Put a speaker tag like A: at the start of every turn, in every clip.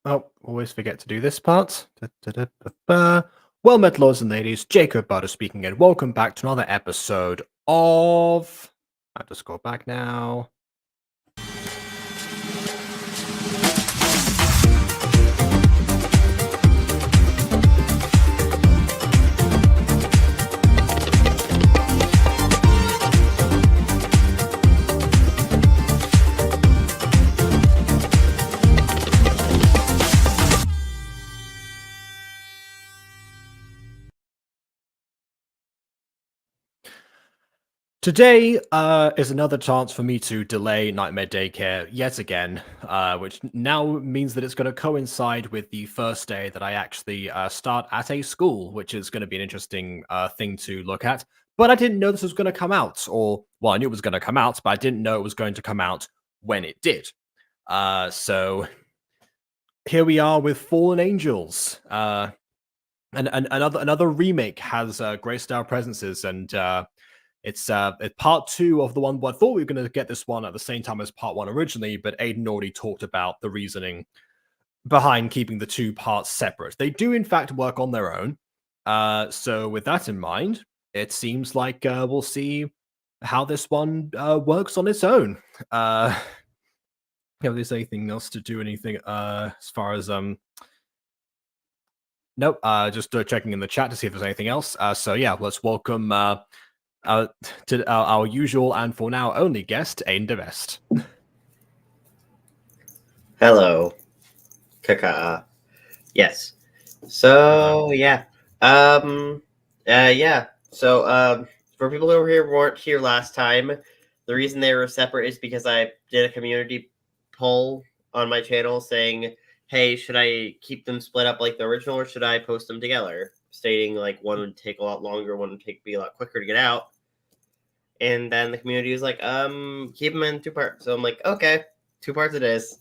A: Oh, always forget to do this part. Da-da-da-ba-ba. Well met, lords and ladies. Jacob Butter speaking, and welcome back to another episode of. I have to scroll back now. Today is another chance for me to delay Nightmare Daycare yet again, which now means that it's going to coincide with the first day that I actually start at a school, which is going to be an interesting thing to look at. But I didn't know this was going to come out, well, I knew it was going to come out, but I didn't know it was going to come out when it did. So here we are with Fallen Angels. And another remake has graced our presences, and it's part two of the one. Well, I thought we were going to get this one at the same time as part one originally, but Aidan already talked about the reasoning behind keeping the two parts separate. They do, in fact, work on their own. So with that in mind, it seems like we'll see how this one works on its own. If there's anything else to do, anything as far as nope. Just checking in the chat to see if there's anything else. So yeah, let's welcome to our usual and for now only guest, Aidan DeVest.
B: Hello. Kaka. Yes. So yeah. Yeah. So for people who weren't here last time, the reason they were separate is because I did a community poll on my channel saying, hey, should I keep them split up like the original or should I post them together? Stating like one would take a lot longer, one would be a lot quicker to get out. And then the community was like, keep them in two parts. So I'm like, okay, 2 parts it is.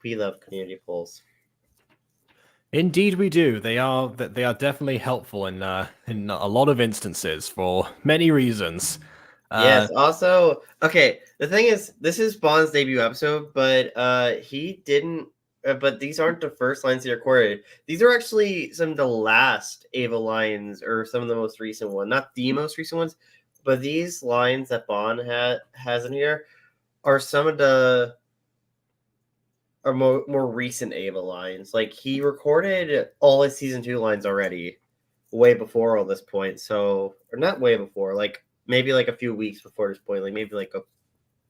B: We love community polls.
A: Indeed, we do. They are definitely helpful in a lot of instances for many reasons.
B: Yes. Also, okay. The thing is, this is Bond's debut episode, but he didn't. But these aren't the first lines he recorded. These are actually some of the last Ava lines, or some of the most recent ones. Not the most recent ones, but these lines that Bond has in here are some of the more recent Ava lines. Like, he recorded all his season 2 lines already, way before all this point. So, or not way before, like maybe like a few weeks before this point, like maybe like a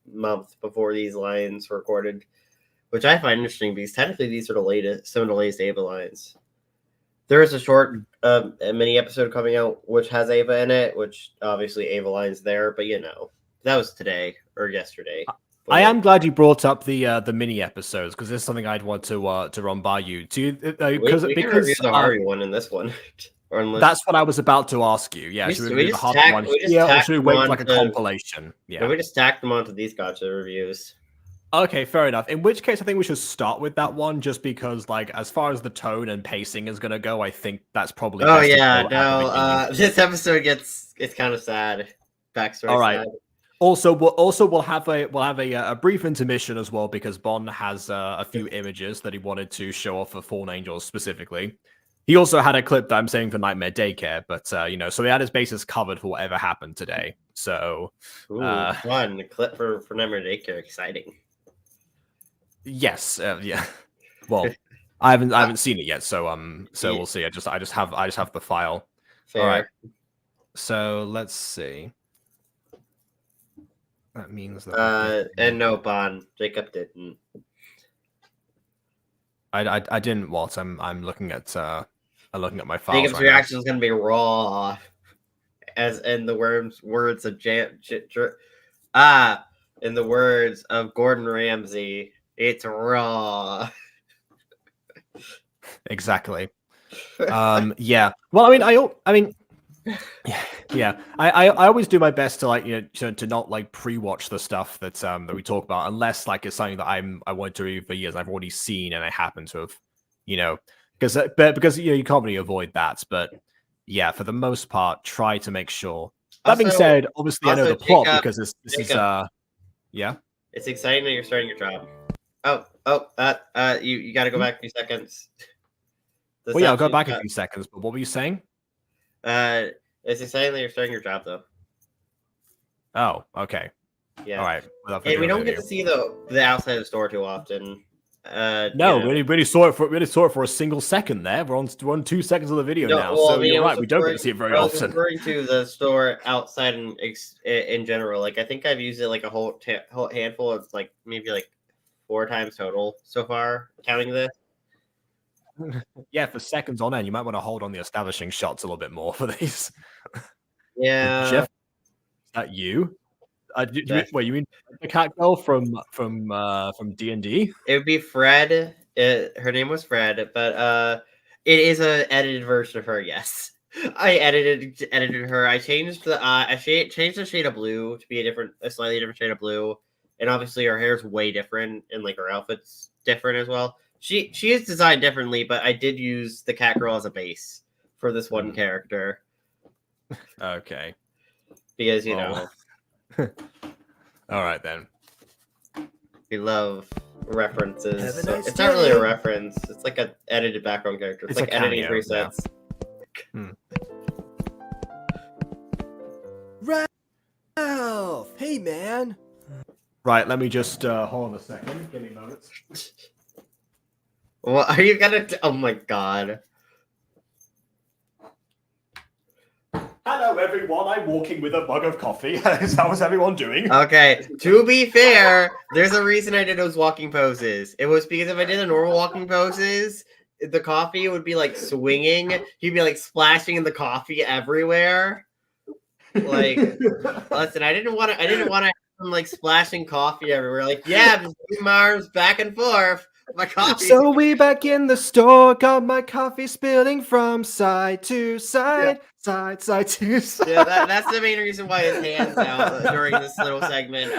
B: month before these lines were recorded, which I find interesting because technically these are some of the latest Ava lines. There is a short mini episode coming out which has Ava in it, which obviously Ava lines there, but that was today or yesterday.
A: I am glad you brought up the mini episodes because this is something I'd want to run by you. Because
B: we can review the Harvey one in this one.
A: That's what I was about to ask you. Yeah, should we review the Harvey one here, or should we wait for like a compilation? Yeah,
B: no, we just tacked them onto these Gacha reviews.
A: Okay, fair enough. In which case, I think we should start with that one, just because, like, as far as the tone and pacing is gonna go, I think that's probably.
B: Oh yeah, no. This episode it's kind of sad. Backstory.
A: All right. Sad. Also, we'll have a brief intermission as well because Bond has a few images that he wanted to show off for Fallen Angels specifically. He also had a clip that I'm saying for Nightmare Daycare, but so he had his bases covered for whatever happened today. So,
B: fun the clip for Nightmare Daycare, exciting.
A: Yes, yeah. Well, I haven't seen it yet, so we'll see. I just have the file.
B: Fair.
A: All right. So let's see. That means that.
B: And no, Bond. Jacob didn't.
A: I didn't. What? I'm looking at my files.
B: Jacob's reaction is gonna be raw, as in the words of in the words of Gordon Ramsay, it's raw.
A: Exactly. Yeah. Well, I mean. Yeah, I always do my best to to not like pre-watch the stuff that we talk about unless like it's something that I want to review for years I've already seen and I happen to have because you can't really avoid that, but yeah, for the most part try to make sure. That being said, obviously I know the plot because this is yeah.
B: It's exciting that you're starting your job. You got to go back a few seconds.
A: Well, yeah, I'll go back a few seconds. But what were you saying?
B: It's saying that you're starting your job though.
A: Oh, okay.
B: Yeah.
A: All right.
B: And we don't get to see the outside of the store too often.
A: No, we really saw it for a single second there. We're on 2 seconds of the video now,
B: well,
A: so you're right. We don't get to see it very often.
B: I was referring to the store outside in general. Like I think I've used it like a whole handful of like maybe like 4 times total so far, counting this.
A: Yeah, for seconds on end, you might want to hold on the establishing shots a little bit more for these.
B: Yeah,
A: Jeff, is that you? Wait, you mean the cat girl from D&D?
B: it would be Fred. Her name was Fred, but it is an edited version of her. Yes, I edited her. I changed the changed the shade of blue to be a slightly different shade of blue, and obviously her hair's way different, and like her outfit's different as well. She is designed differently, but I did use the cat girl as a base for this one character.
A: Okay,
B: because you know.
A: All right then.
B: We love references.
C: Nice
B: it's not really a reference. It's like an edited background character. It's like editing presets.
C: Yeah. Ralph, hey man.
A: Right, let me just hold on a second. Give me a moment.
B: What are you gonna? Oh my god.
A: Hello everyone, I'm walking with a mug of coffee. How's everyone doing?
B: Okay, to be fair, there's a reason I did those walking poses. It was because if I did the normal walking poses, the coffee would be like swinging. He'd be like splashing in the coffee everywhere. Like, listen, I didn't want to have him like splashing coffee everywhere. Like, yeah, just moving my arms back and forth. My coffee.
C: So we back in the store, got my coffee spilling from side to side, side to side.
B: Yeah, that's the main reason why his hands out during this little segment.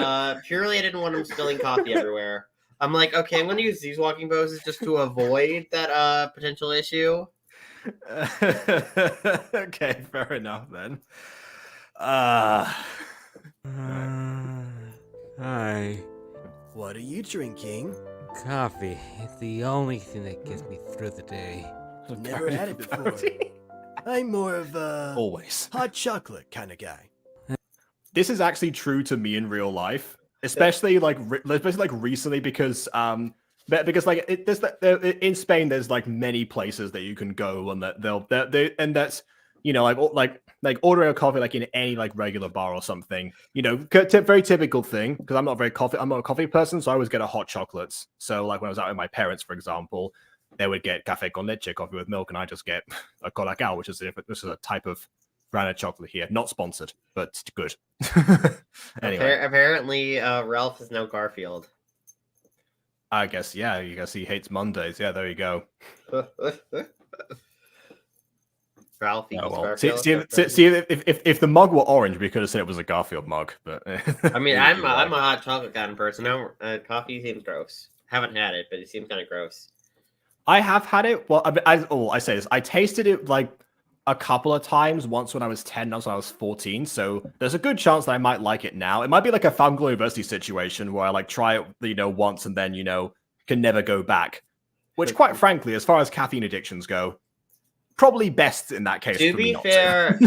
B: Purely, I didn't want him spilling coffee everywhere. I'm like, okay, I'm going to use these walking poses just to avoid that potential issue.
A: Okay, fair enough then.
D: Hi.
C: What are you drinking?
D: Coffee. It's the only thing that gets me through the day.
C: Never had it before. I'm more of a
A: always
C: hot chocolate kind of guy.
A: This is actually true to me in real life, especially like recently because like in Spain there's like many places that you can go and that and that's like ordering a coffee like in any like regular bar or something, very typical thing because I'm not a coffee person, so I always get a hot chocolates. So like when I was out with my parents, for example, they would get café con leche, coffee with milk, and I just get a colacao, which is a type of brand of chocolate here. Not sponsored, but good. Anyway.
B: Apparently, Ralph is now Garfield.
A: I guess, yeah. You guess he hates Mondays. Yeah, there you go.
B: Ralph
A: Oh, well.
B: Garfield.
A: See, if the mug were orange, we could have said it was a Garfield mug. But
B: I mean, I'm a hot chocolate kind of person. Coffee seems gross. Haven't had it, but it seems kind of gross.
A: I have had it. Well, I say this. I tasted it like a couple of times. Once when I was 10, once when I was 14. So there's a good chance that I might like it now. It might be like a Falcon University situation where I like try it, once and then can never go back. Which, quite frankly, as far as caffeine addictions go, probably best in that case.
B: To be fair,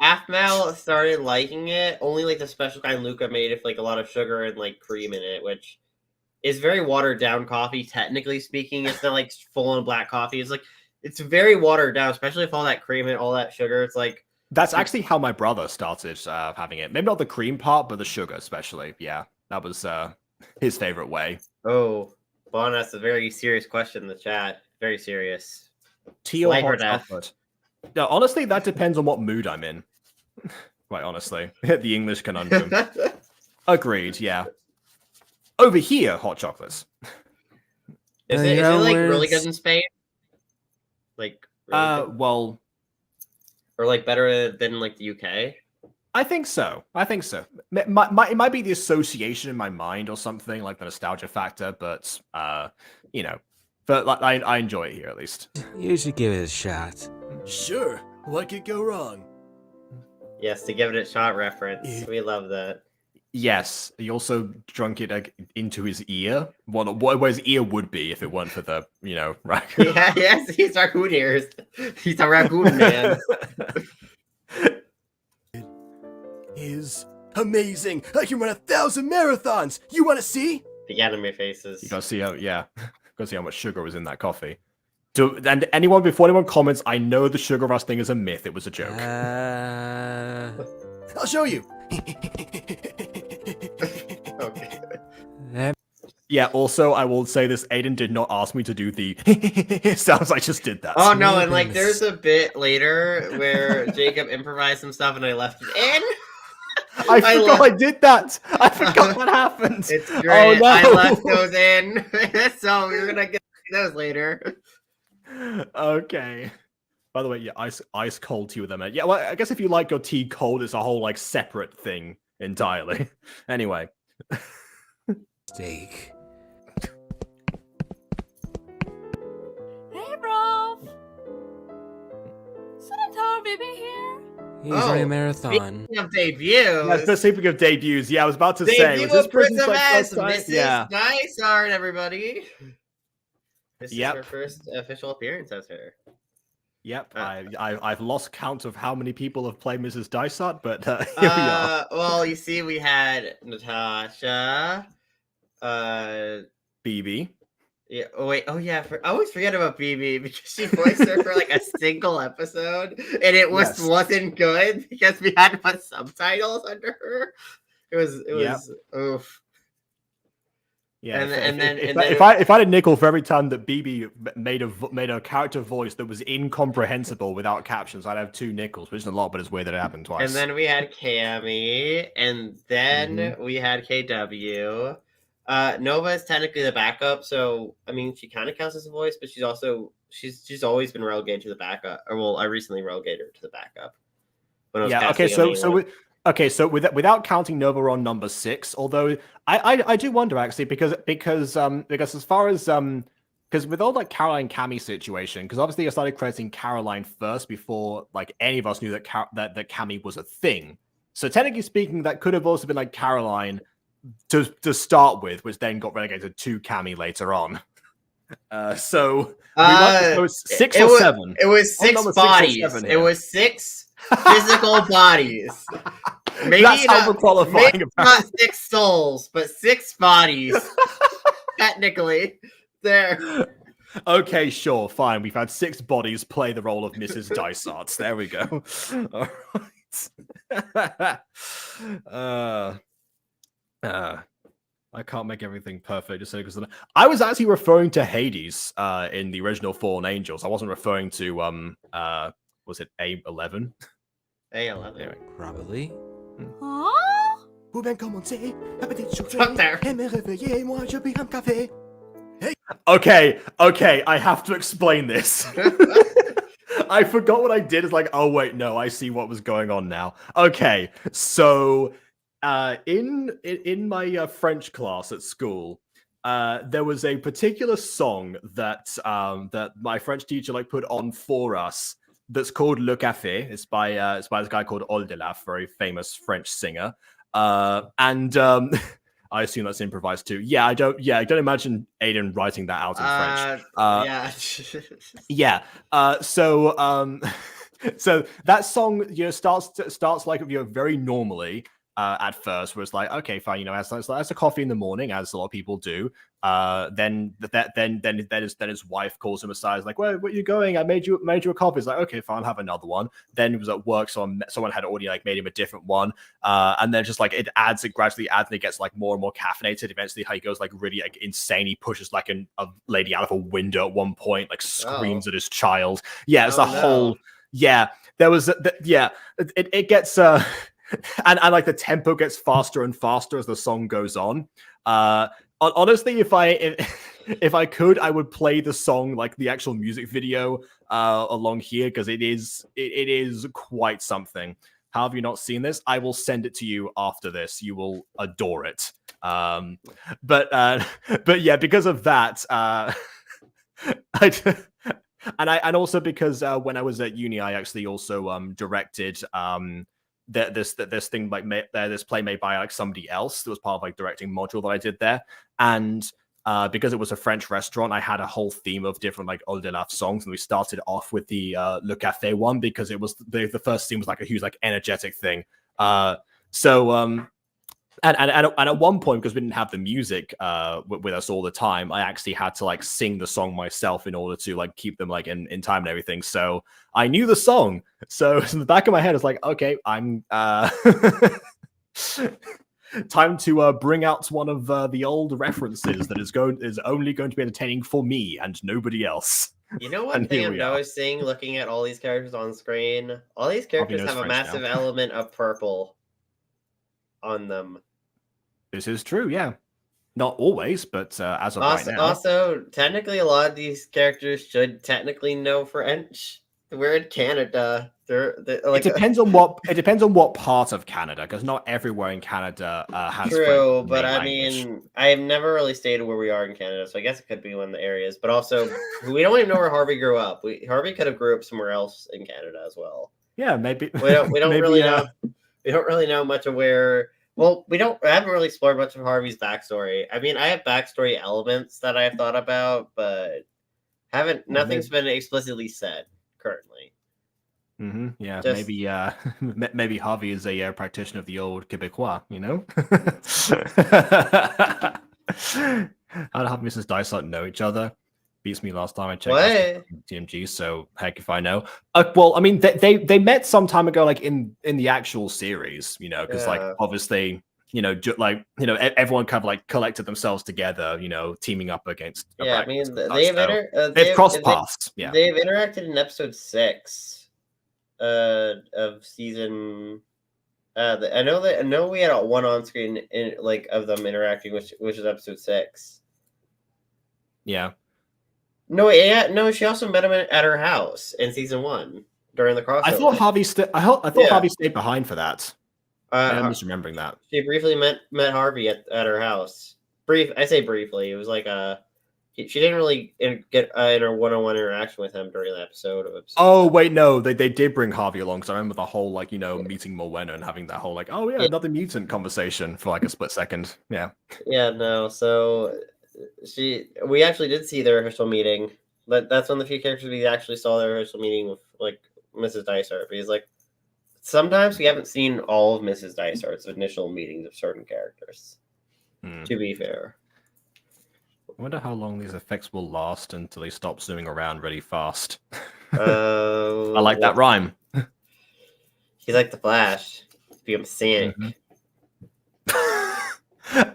B: Afmal started liking it only like the special kind Luca made with like a lot of sugar and like cream in it, which is very watered down coffee. Technically speaking, it's not like full on black coffee. It's very watered down, especially with all that cream and all that sugar. It's like
A: that's actually how my brother started having it. Maybe not the cream part, but the sugar especially. Yeah, that was his favorite way.
B: Oh, Bon asked a very serious question in the chat. Very serious.
A: Tea or hot chocolate? Yeah, honestly, that depends on what mood I'm in. Quite honestly, the English conundrum. Agreed. Yeah. Over here, hot chocolates.
B: Is it like really good in Spain? Like, really
A: well,
B: or like better than like the UK?
A: I think so. It might be the association in my mind or something, like the nostalgia factor, but but like I enjoy it here at least.
D: You should give it a shot.
C: Sure. What could go wrong?
B: Yes, to give it a shot reference. We love that.
A: Yes, he also drunk it like, into his ear. Where his ear would be if it weren't for the, right?
B: Yeah, yes, he's raccoon ears. He's a raccoon man.
C: Is amazing. I can run 1,000 marathons. You want to see?
B: The anime faces.
A: You gotta see how much sugar was in that coffee. And before anyone comments, I know the Sugar Rush thing is a myth. It was a joke.
C: I'll show you.
B: Okay.
D: That
A: Yeah, also, I will say this, Aidan did not ask me to do the sounds, I just did that.
B: Oh no, and
D: Sneakers.
B: there's a bit later where Jacob improvised some stuff and I left it in.
A: I forgot I did that! I forgot that happened!
B: It's great.
A: Oh, no.
B: I left those in. So you're gonna get those later.
A: Okay. By the way, yeah, ice cold tea with them. Yeah, well, I guess if you like your tea cold, it's a whole, separate thing entirely. Anyway.
D: steak.
E: Hey, bro. Senator Bibi here.
D: He's running a
B: Oh,
D: marathon.
B: Speaking of debuts.
A: Yeah, speaking of debuts, I was about to say,
B: Debut
A: was this
B: of
A: person's
B: Prism
A: first time?
B: Mrs.
A: Yeah.
B: Dysart, everybody. This
A: Yep.
B: is her first official appearance as her.
A: Yep, I've lost count of how many people have played Mrs. Dysart, but here we are.
B: Well, you see, we had Natasha.
A: BB.
B: Yeah. Oh wait. Oh yeah. I always forget about BB because she voiced her for like a single episode, and it
A: Yes.
B: wasn't good because we had to put subtitles under her. It was.
A: Yep.
B: Oof.
A: Yeah,
B: And then-
A: if I had a nickel for every time that BB made a character voice that was incomprehensible without captions, I'd have 2 nickels, which is a lot, but it's weird that it happened twice.
B: And then we had Cammy, and then we had KW. Nova is technically the backup, so I mean she kind of counts as a voice, but she's always been relegated to the backup. Or well, I recently relegated her to the backup. When I was
A: Yeah. Okay.
B: casting
A: So without counting Nova on number 6, although I do wonder actually because as far as because with all that Caroline Cammy situation, because obviously I started crediting Caroline first before like any of us knew that that Cammy was a thing. So technically speaking, that could have also been like Caroline to start with, which then got relegated to Cammy later on. So we might go 6 or 7.
B: It was
A: Oh,
B: 6
A: number 6 or
B: bodies.
A: 7
B: It
A: here.
B: was 6 physical bodies. Maybe
A: That's how
B: not,
A: we're qualifying.
B: maybe not 6 souls, but 6 bodies. Technically, there.
A: Okay, sure, fine. We've had 6 bodies play the role of Mrs. Dysart. There we go. All right. I can't make everything perfect just because I was actually referring to Hades in the original Fallen Angels. I wasn't referring to was it A11?
B: A11.
A: Anyway.
D: Probably.
E: Huh?
C: Pouvez commencer, la petite
B: Stop there.
C: et me réveiller, moi je puis un café.
A: Okay, I have to explain this. I forgot what I did. It's like, oh wait, no, I see what was going on now. Okay, so in my French class at school, there was a particular song that that my French teacher put on for us. That's called Le Café. It's by this guy called Oldelaf, very famous French singer. And I assume that's improvised too. Yeah, I don't imagine Aidan writing that out in French.
B: Yeah.
A: Yeah. So that song, starts very normally at first, where it's like, okay, fine, as a coffee in the morning, as a lot of people do. Then his wife calls him aside, like, where are you going? I made you a coffee. It's like, okay, fine, I'll have another one. Then it was at work, so someone had already made him a different one. And then just it gradually adds, and it gets more and more caffeinated. Eventually, he goes really insane. He pushes a lady out of a window at one point, screams at his child. Yeah, it's whole. Yeah, there was. It gets. And the tempo gets faster and faster as the song goes on. Honestly, if I could, I would play the song the actual music video along here, because it is quite something. How have you not seen this? I will send it to you after this. You will adore it. But yeah, because of that, and also because when I was at uni, I actually also directed this thing like this play made by like somebody else that was part of like directing module that I did there, and because it was a French restaurant, I had a whole theme of different like Eau de Lave songs, and we started off with the Le Café one because it was the first scene was like a huge like energetic thing. And at one point, because we didn't have the music with us all the time, I actually had to like sing the song myself in order to like keep them like in time and everything. So I knew the song. So in the back of my head, it's like, okay, I'm time to bring out one of the old references that is only going to be entertaining for me and nobody else.
B: You know one thing I'm noticing looking at all these characters on screen? All these characters have a massive element of purple on them.
A: This is true, yeah. Not always, but as of right now.
B: Also, technically, a lot of these characters should technically know French. We're in Canada. They're like,
A: it depends on what part of Canada, because not everywhere in Canada has
B: true. But I mean, I've never really stayed where we are in Canada, so I guess it could be one of the areas. But also, we don't even know where Harvey grew up. Harvey could have grew up somewhere else in Canada as well.
A: Yeah, maybe.
B: We don't maybe, really know. We don't really know much of where. Well, I haven't really explored much of Harvey's backstory. I mean, I have backstory elements that I've thought about, but nothing's been explicitly said currently.
A: Mm-hmm. Yeah, maybe Harvey is a practitioner of the old Quebecois, you know? I don't have Mrs. Dysart know each other. Beats me last time I checked TMG, so heck if I know. Well, I mean, they met some time ago, like in the actual series, you know, because like obviously, you know, everyone kind of like collected themselves together, you know, teaming up against.
B: Yeah, I mean,
A: they've crossed paths. Yeah,
B: they've interacted in episode 6 of season. I know we had one on screen like of them interacting, which is episode 6.
A: Yeah.
B: No, she also met him at her house in season 1 during the crossover.
A: I thought Harvey Harvey stayed behind for that. I'm just remembering that.
B: She briefly met Harvey at her house. I say briefly. It was like she didn't really get in a one-on-one interaction with him during the episode.
A: Oh wait, no, they did bring Harvey along. So I remember the whole like meeting Morwenna and having that whole like another mutant conversation for like a split second. Yeah. Yeah,
B: no. So we actually did see their official meeting. That's one of the few characters we actually saw their official meeting with like Mrs. Dysart. Because like sometimes we haven't seen all of Mrs. Dysart's initial meetings of certain characters. To be fair.
A: I wonder how long these effects will last until they stop zooming around really fast. I like that rhyme.
B: He's like the Flash. Become Sonic.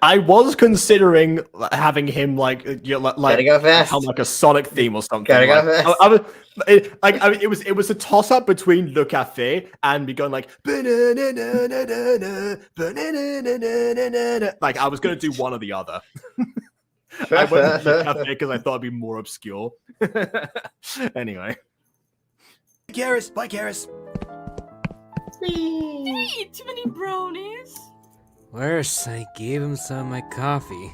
A: I was considering having him gotta
B: go fast.
A: Have like a Sonic theme or something.
B: Gotta go fast.
A: It was a toss up between Le Café and me going like like I was gonna do one or the other. I went with Le Café because I thought it'd be more obscure. Anyway.
C: Garrus, bye Garrus.
E: Hey, too many brownies.
D: Worse, I gave him some of my coffee.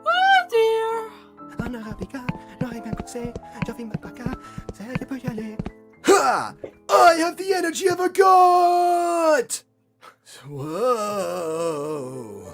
E: Oh dear.
C: Ha! I have the energy of a god! Whoa.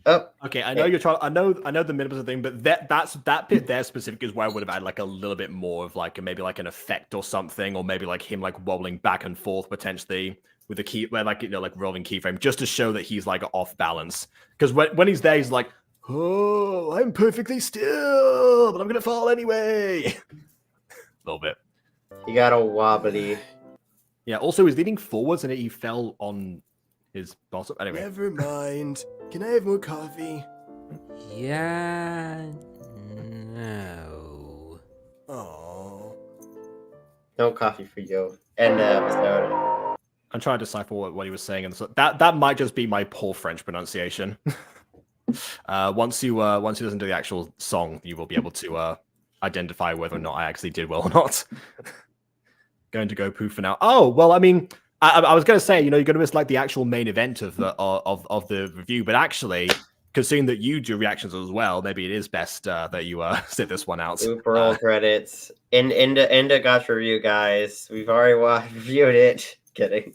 B: Oh,
A: okay. I know you're trying. I know the minimum thing, but that bit there specific is where I would have had like a little bit more of like maybe like an effect or something, or maybe like him like wobbling back and forth potentially with the key, where like like rolling keyframe, just to show that he's like off balance. Because when he's there, he's like, oh, I'm perfectly still, but I'm gonna fall anyway. A little bit.
B: He got a wobbly.
A: Yeah. Also, he's leaning forwards and he fell on his bottom. Anyway.
C: Never mind. Can I have more coffee?
D: Yeah. No.
C: Oh.
B: No coffee for you. End the episode.
A: I'm trying to decipher what he was saying, and so that might just be my poor French pronunciation. Once you listen to the actual song, you will be able to identify whether or not I actually did well or not. Going to go poo for now. Oh well, I mean, I was going to say, you're going to miss like the actual main event of the review, but actually, considering that you do reactions as well, maybe it is best that you sit this one out.
B: Super roll credits. End of Gacha review, guys. We've already reviewed it. Kidding.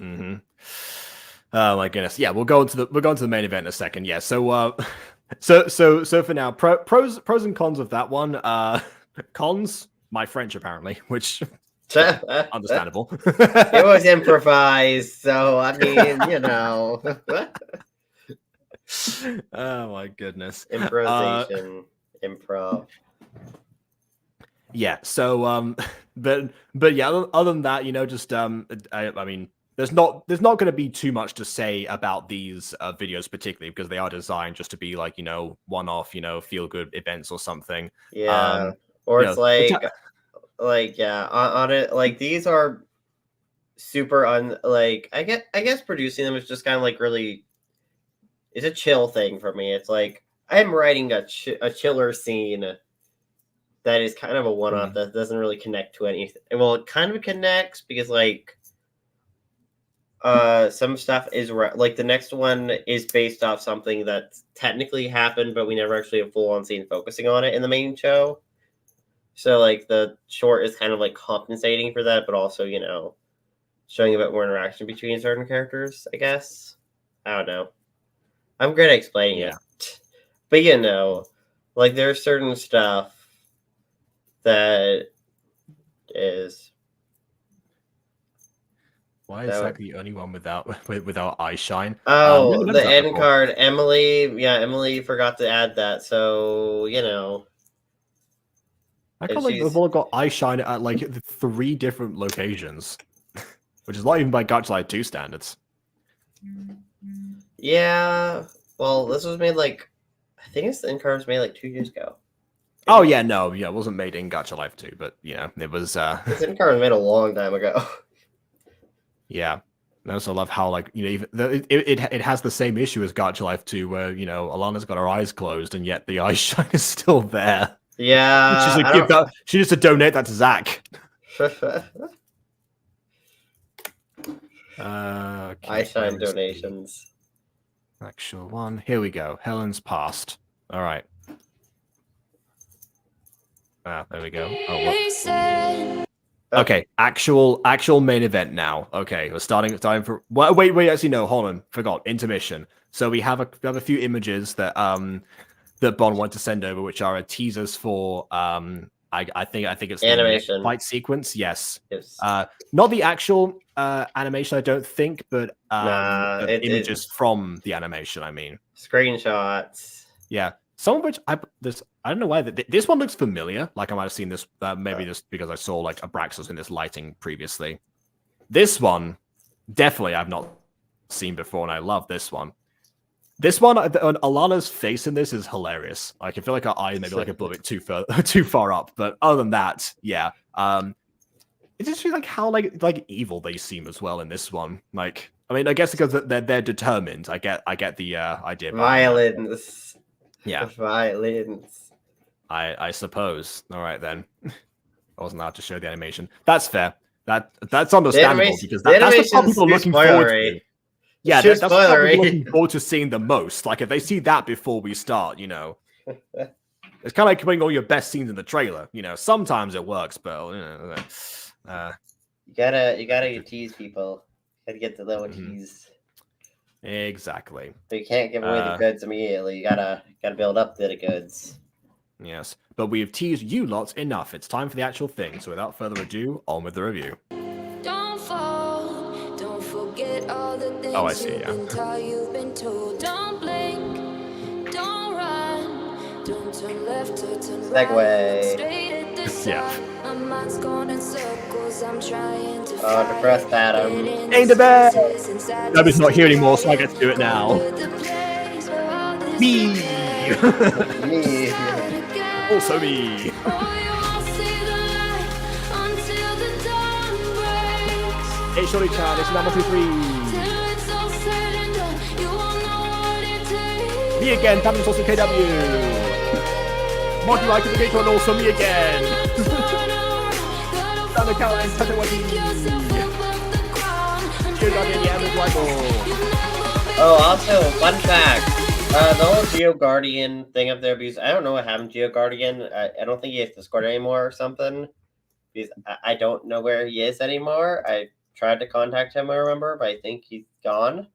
A: Mm-hmm. Oh my goodness. Yeah, we'll go into the main event in a second. Yeah. So so for now, pros and cons of that one. Cons, my French apparently, which understandable.
B: It was improvised, so I mean,
A: Oh my goodness.
B: improvisation, improv.
A: Yeah. So but yeah, other than that, just I mean, there's not going to be too much to say about these videos particularly because they are designed just to be like, one-off, feel good events or something.
B: Yeah. Or it's yeah, on it, like these are super I guess producing them is just kind of like really, it's a chill thing for me. It's like I'm writing a chiller scene that is kind of a one-off that doesn't really connect to anything. Well, it kind of connects because like some stuff is like the next one is based off something that technically happened, but we never actually have full-on scene focusing on it in the main show. So like the short is kind of like compensating for that, but also showing a bit more interaction between certain characters. I guess I don't know. I'm great at explaining it, but like there's certain stuff that is.
A: Why is that the only one without eye shine?
B: Oh, the end card, Emily. Yeah, Emily forgot to add that. So
A: I can't like they've all got eye shine at like 3 different locations, which is not even by Gacha Life 2 standards.
B: Yeah, well, this was made like I think the end card was made like 2 years ago.
A: Oh yeah, no, yeah, it wasn't made in Gacha Life 2, but it was.
B: This end card was made a long time ago.
A: Yeah. I also love how even it has the same issue as Gacha Life 2 where Alana's got her eyes closed and yet the eye shine is still there.
B: Yeah,
A: she needs to donate that to Zach.
B: eye shine donations.
A: Actual one. Here we go. Helen's passed. All right. There we go. Oh, okay, actual main event now. Okay, we're starting for. Wait. Actually, no. Hold on. Forgot intermission. So we have a few images that that Bon wanted to send over, which are teasers for I think it's
B: animation
A: the fight sequence. Yes.
B: Yes.
A: Not the actual animation, I don't think, but images from the animation. I mean,
B: screenshots.
A: Yeah. Some of which I don't know why this one looks familiar. Like I might have seen this maybe just because I saw like Abraxas in this lighting previously. This one definitely I've not seen before, and I love this one. This one, Alana's face in this is hilarious. Like I feel like her eye maybe like a little bit too far up, but other than that, yeah. It's just like how like evil they seem as well in this one. Like I mean, I guess because they're determined. I get the idea.
B: Violence.
A: Yeah.
B: Violence.
A: I suppose. All right then. I wasn't allowed to show the animation. That's fair. That's understandable because that's the part people are looking forward to. Yeah, that's what people looking forward to seeing the most. Like if they see that before we start, it's kind of like putting all your best scenes in the trailer. Sometimes it works, but
B: you gotta tease people. You gotta get the little tease.
A: Exactly.
B: So you can't give away the goods immediately. You gotta build up the goods.
A: Yes, but we've teased you lots enough. It's time for the actual thing. So without further ado, on with the review.
F: Don't fall, don't forget all the things
A: I see.
F: you've been told. Don't blink, don't run, don't turn left or turn
B: Segway.
A: Yeah.
F: My mind's going in circles. I'm trying to
B: depressed Adam.
A: Ain't the best. Abby's not here anymore, so I get to do it now. Me.
B: Me.
A: Also me. Hey, Shorty Chan, it's number 23. Me again, Tapping Sauce KW. Marky Like the Gator and also me again. Thunder Cow and Tatawaki. Cheers on the Yam Michael.
B: Oh, also, fun fact. The whole Geo Guardian thing up there, because I don't know what happened to Geo Guardian. I don't think he has Discord anymore or something. Because I don't know where he is anymore. I tried to contact him, I remember, but I think he's gone.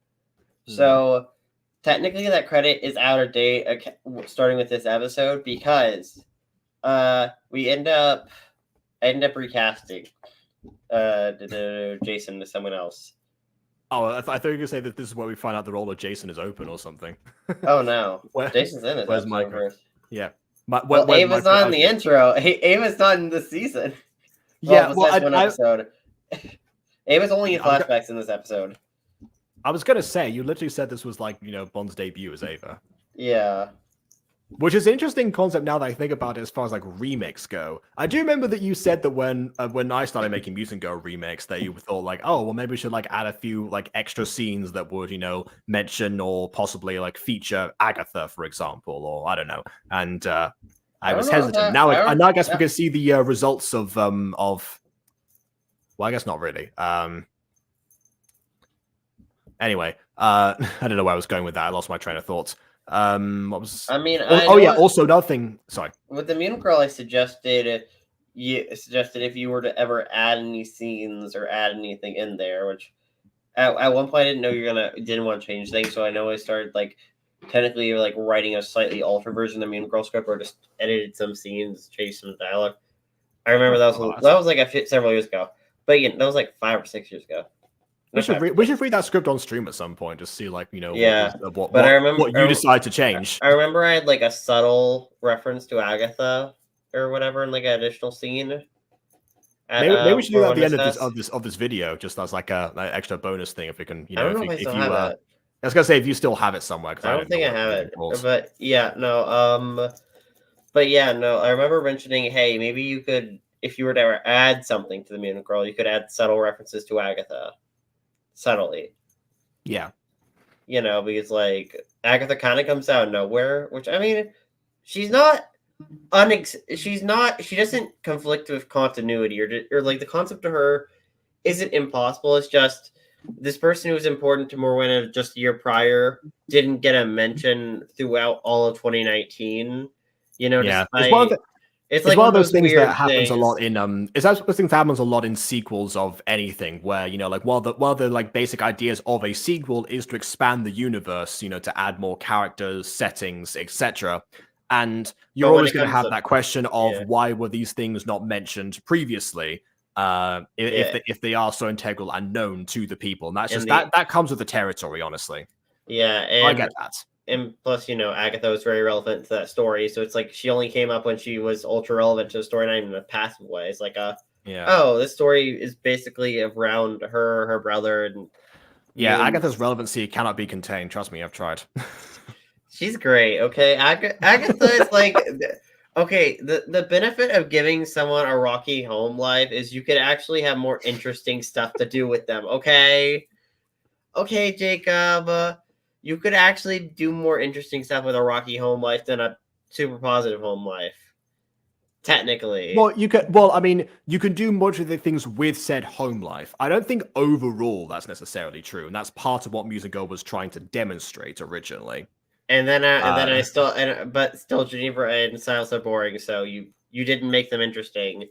B: So technically that credit is out of date starting with this episode because we end up recasting Jason to someone else.
A: Oh, I thought you were gonna say that this is where we find out the role of Jason is open or something.
B: Oh no,
A: Where-
B: Jason's in this
A: where's
B: episode
A: Micah?
B: first.
A: Yeah.
B: Well, Ava's not in the intro. Ava's not in the season.
A: Yeah,
B: besides one episode. Ava's only in flashbacks in this episode.
A: I was gonna say, you literally said this was like, Bond's debut as Ava.
B: Yeah.
A: Which is an interesting concept now that I think about it as far as like remakes go. I do remember that you said that when I started making Music Go remakes that you thought like, oh, well maybe we should like add a few like extra scenes that would, mention or possibly like feature Agatha, for example, or I don't know. And I was hesitant. Now I guess we can see the results of well, I guess not really. Anyway, I don't know where I was going with that. I lost my train of thoughts. What was?
B: I mean,
A: also another thing. Sorry.
B: With the Mutant Girl, I suggested if you were to ever add any scenes or add anything in there, which at one point I didn't know didn't want to change things, so I know I started like technically like writing a slightly altered version of the Mutant Girl script, or just edited some scenes, changed some dialogue. I remember that was like several years ago, but again, that was like 5 or 6 years ago.
A: We should read that script on stream at some point, just see like what you decide to change.
B: I remember I had like a subtle reference to Agatha or whatever in like an additional scene.
A: Maybe we should do that at the end of this video, just as like an extra bonus thing if we can.
B: I don't know if I still have it.
A: I was gonna say if you still have it somewhere.
B: I don't think I have it, but yeah, no. But yeah, no. I remember mentioning, hey, maybe you could, if you were to ever add something to the Mutant Girl, you could add subtle references to Agatha. Subtly.
A: Yeah.
B: Because like Agatha kind of comes out of nowhere, which I mean, she doesn't conflict with continuity or like the concept of her isn't impossible. It's just this person who was important to Morwenna just a year prior didn't get a mention throughout all of 2019.
A: Yeah.
B: Despite, it's like
A: one of those things that happens
B: things.
A: a lot in it's those things that happens a lot in sequels of anything where like while the like basic ideas of a sequel is to expand the universe, to add more characters, settings, etc. And you're always going to have that question of why were these things not mentioned previously if they are so integral and known to the people, and that's just that comes with the territory, honestly.
B: Yeah, and
A: I get that.
B: And plus, Agatha was very relevant to that story. So it's like she only came up when she was ultra relevant to the story, not even in a passive way. It's like this story is basically around her brother, and
A: Agatha's relevancy cannot be contained. Trust me, I've tried.
B: She's great. Okay, Agatha is like okay. The benefit of giving someone a rocky home life is you could actually have more interesting stuff to do with them. Okay, Jacob. You could actually do more interesting stuff with a rocky home life than a super positive home life. Technically.
A: Well, you can do much of the things with said home life. I don't think overall that's necessarily true, and that's part of what Music Girl was trying to demonstrate originally.
B: But still, Geneva and Silas are boring. So you didn't make them interesting.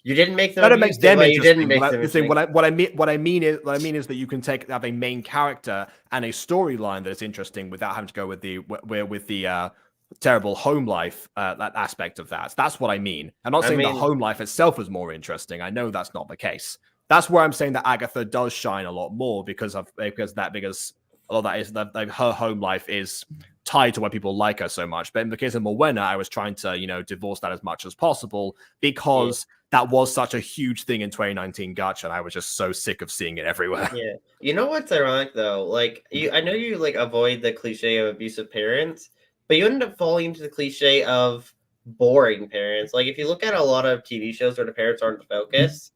B: You didn't make them.
A: That makes them interesting.
B: You didn't make them interesting.
A: What I mean is that you can have a main character and a storyline that is interesting without having to go with the terrible home life that aspect of that. That's what I mean. I'm not saying the home life itself is more interesting. I know that's not the case. That's where I'm saying that Agatha does shine a lot more because a lot of that is that like, her home life is tied to why people like her so much. But in the case of Morwenna, I was trying to, divorce that as much as possible because that was such a huge thing in 2019 Gacha, and I was just so sick of seeing it everywhere.
B: Yeah. You know what's ironic though? Like I know you like avoid the cliche of abusive parents, but you end up falling into the cliche of boring parents. Like if you look at a lot of TV shows where the parents aren't the focus,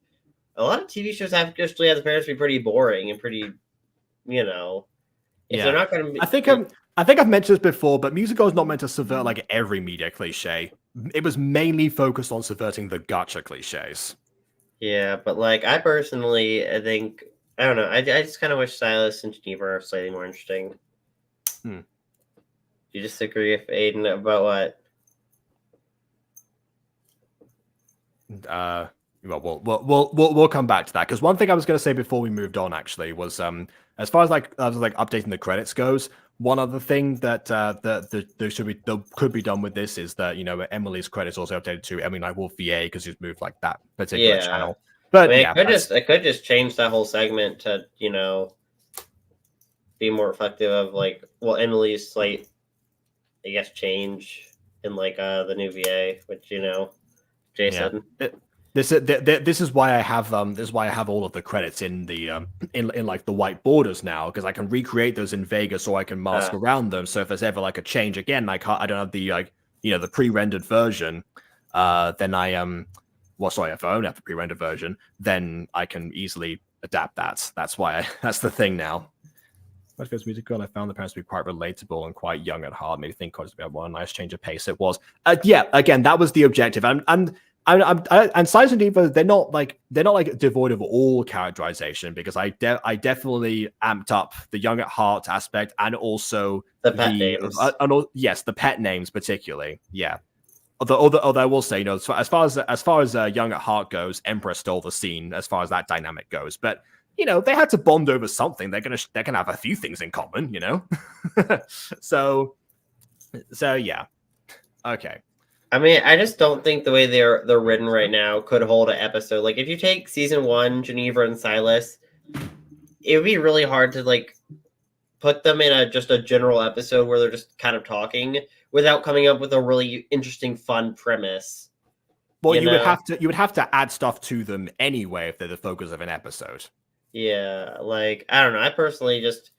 B: a lot of TV shows actually have the parents be pretty boring and pretty, if they're not going to be.
A: I think I've mentioned this before, but Music Girl is not meant to subvert like every media cliche. It was mainly focused on subverting the Gacha cliches.
B: Yeah, but like I personally, I think I don't know. I just kind of wish Silas and Geneva are slightly more interesting. You disagree with Aidan about what?
A: We'll come back to that, because one thing I was going to say before we moved on actually was as far as like updating the credits goes, one other thing that that could be done with this is that, you know, Emily's credits also updated to Emily Nightwolf VA because she's moved like that particular
B: Yeah.
A: channel. But
B: I mean,
A: yeah,
B: it could just change that whole segment to, you know, be more reflective of like, well, Emily's like, I guess, change in like the new VA, which, you know, Jason.
A: This is why I have all of the credits in the in like the white borders now, because I can recreate those in Vegas, or I can mask around them. So if there's ever like a change again, I don't have the like, you know, the pre-rendered version, then if I don't have the pre-rendered version, then I can easily adapt that. That's why that's the thing now. My first music girl, I found the parents to be quite relatable and quite young at heart. Made me think what a nice change of pace it was. Yeah, again, that was the objective, and Science and Diva, they're not like devoid of all characterization, because I definitely amped up the young at heart aspect, and also
B: the pet names.
A: Yes, the pet names particularly. Yeah. Although I will say, you know, as far as young at heart goes, Emperor stole the scene as far as that dynamic goes. But you know, they had to bond over something. They're gonna have a few things in common, you know. so yeah. Okay.
B: I mean, I just don't think the way they're written right now could hold an episode. Like, if you take season 1, Geneva and Silas, it would be really hard to like put them in just a general episode where they're just kind of talking without coming up with a really interesting, fun premise.
A: Well, you would have to add stuff to them anyway if they're the focus of an episode.
B: Yeah, like, I don't know. I personally just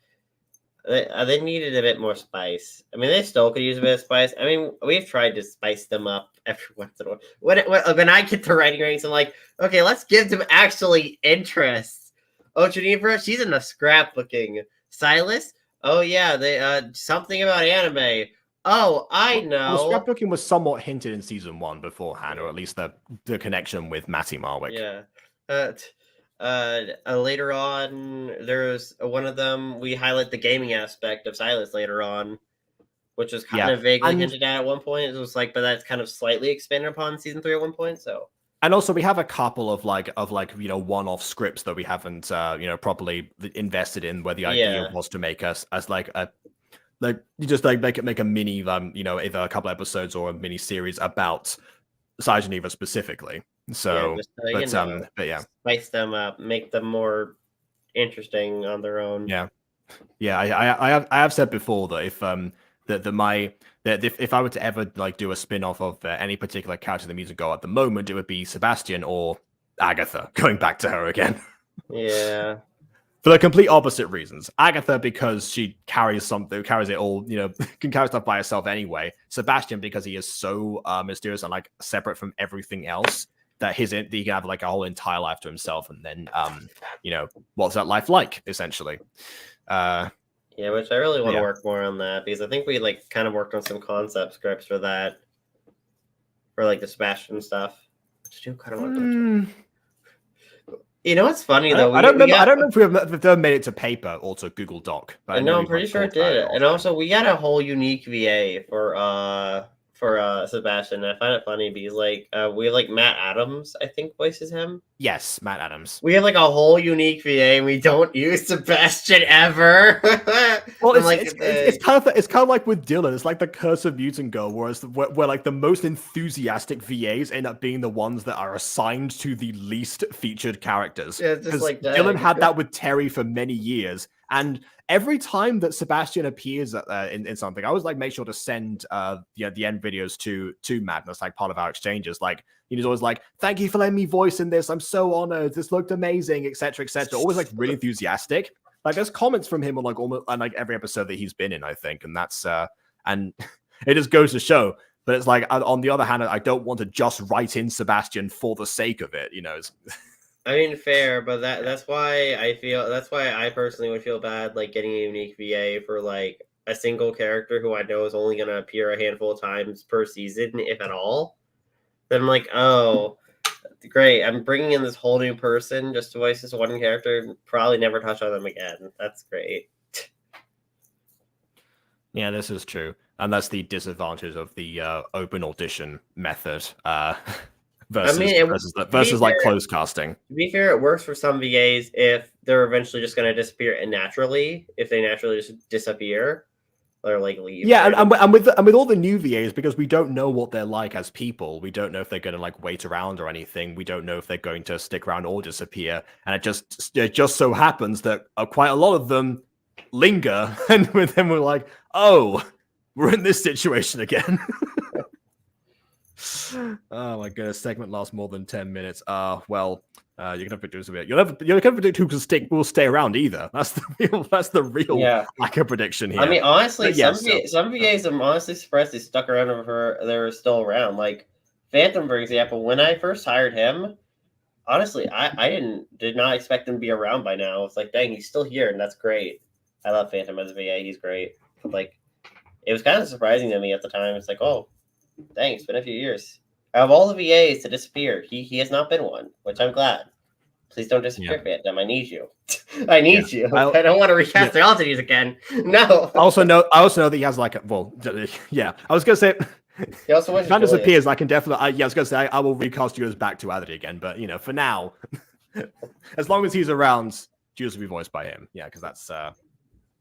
B: they needed a bit more spice. I mean, they still could use a bit of spice. I mean, we've tried to spice them up every once in a while. When I get to writing ranks, I'm like, okay, let's give them actually interest. Oh, Geneva, she's in the scrapbooking. Silas, oh yeah, they something about anime. Oh, I know.
A: Well, scrapbooking was somewhat hinted in season 1 beforehand, or at least the connection with Matty Marwick.
B: Yeah. Later on, there's one of them. We highlight the gaming aspect of Silas later on, which was kind of vaguely hinted at one point. It was like, but that's kind of slightly expanded upon season 3 at one point. So,
A: and also we have a couple of like you know, one-off scripts that we haven't you know, properly invested in, where the idea was to make us as like a you just like make a mini you know, either a couple episodes or a mini series about Sai Geneva specifically. So, but yeah,
B: spice them up, make them more interesting on their own.
A: Yeah. I have said before that if I were to ever like do a spin-off of any particular character in the music go at the moment, it would be Sebastian or Agatha. Going back to her again.
B: Yeah.
A: For the complete opposite reasons. Agatha, because she carries it all, you know, can carry stuff by herself anyway. Sebastian, because he is so mysterious and like separate from everything else, that he can have like a whole entire life to himself, and then you know, what's that life like, essentially.
B: Yeah, which I really want to work more on that, because I think we like kind of worked on some concept scripts for that, for like the Sebastian stuff. Which I do kind of want to You know what's funny though?
A: I don't know if we've ever made it to paper or to Google Doc. But
B: I'm pretty sure it did. And also, we got a whole unique VA for Sebastian. I find it funny because like we have like Matt Adams, I think, voices him.
A: Yes, Matt Adams.
B: We have like a whole unique VA, and we don't use Sebastian ever.
A: Well, it's kind of like with Dylan. It's like the Curse of Mutant Girl, where like the most enthusiastic VAs end up being the ones that are assigned to the least featured characters.
B: Yeah, just like that.
A: Dylan had that with Terry for many years, and every time that Sebastian appears in something, I always like make sure to send the end videos to Matt. That's like part of our exchanges. Like he's always like, "Thank you for letting me voice in this. I'm so honored. This looked amazing, etc., etc." Always like really enthusiastic. Like there's comments from him on like almost on like every episode that he's been in, I think, and that's and it just goes to show. But it's like on the other hand, I don't want to just write in Sebastian for the sake of it, you know.
B: I mean, fair, but that's why I personally would feel bad like getting a unique VA for like a single character who I know is only going to appear a handful of times per season, if at all. Then I'm like, oh, great! I'm bringing in this whole new person just to voice this one character, and probably never touch on them again. That's great.
A: Yeah, this is true, and that's the disadvantage of the open audition method. versus
B: it-
A: versus like close casting.
B: To be fair, it works for some VAs if they're eventually just going to disappear naturally. If they naturally just disappear, or like leave.
A: Yeah,
B: right?
A: and with all the new VAs, because we don't know what they're like as people, we don't know if they're going to like wait around or anything. We don't know if they're going to stick around or disappear. And it just so happens that quite a lot of them linger, and then we're like, oh, we're in this situation again. Oh my goodness, segment lasts more than 10 minutes. Well, you can have to do some bit. You can't predict who will stay around either. That's the real lack of prediction here.
B: I mean, honestly,
A: But
B: some VAs I'm honestly surprised they stuck around over they're still around. Like Phantom, for example, when I first hired him, honestly, I did not expect him to be around by now. It's like, dang, he's still here, and that's great. I love Phantom as a VA; he's great. But like, it was kind of surprising to me at the time. It's like, oh, dang, it's been a few years. Out of all the VAs to disappear, he has not been one, which I'm glad. Please don't disappear, Phantom. I need you. I need you. I don't want to recast the Altities again. No.
A: I also know that he has like I was gonna say
B: he also
A: if that disappears, I can definitely I was gonna say I will recast Julius back to Adity again, but for now, as long as he's around, Julius will be voiced by him. Yeah, because that's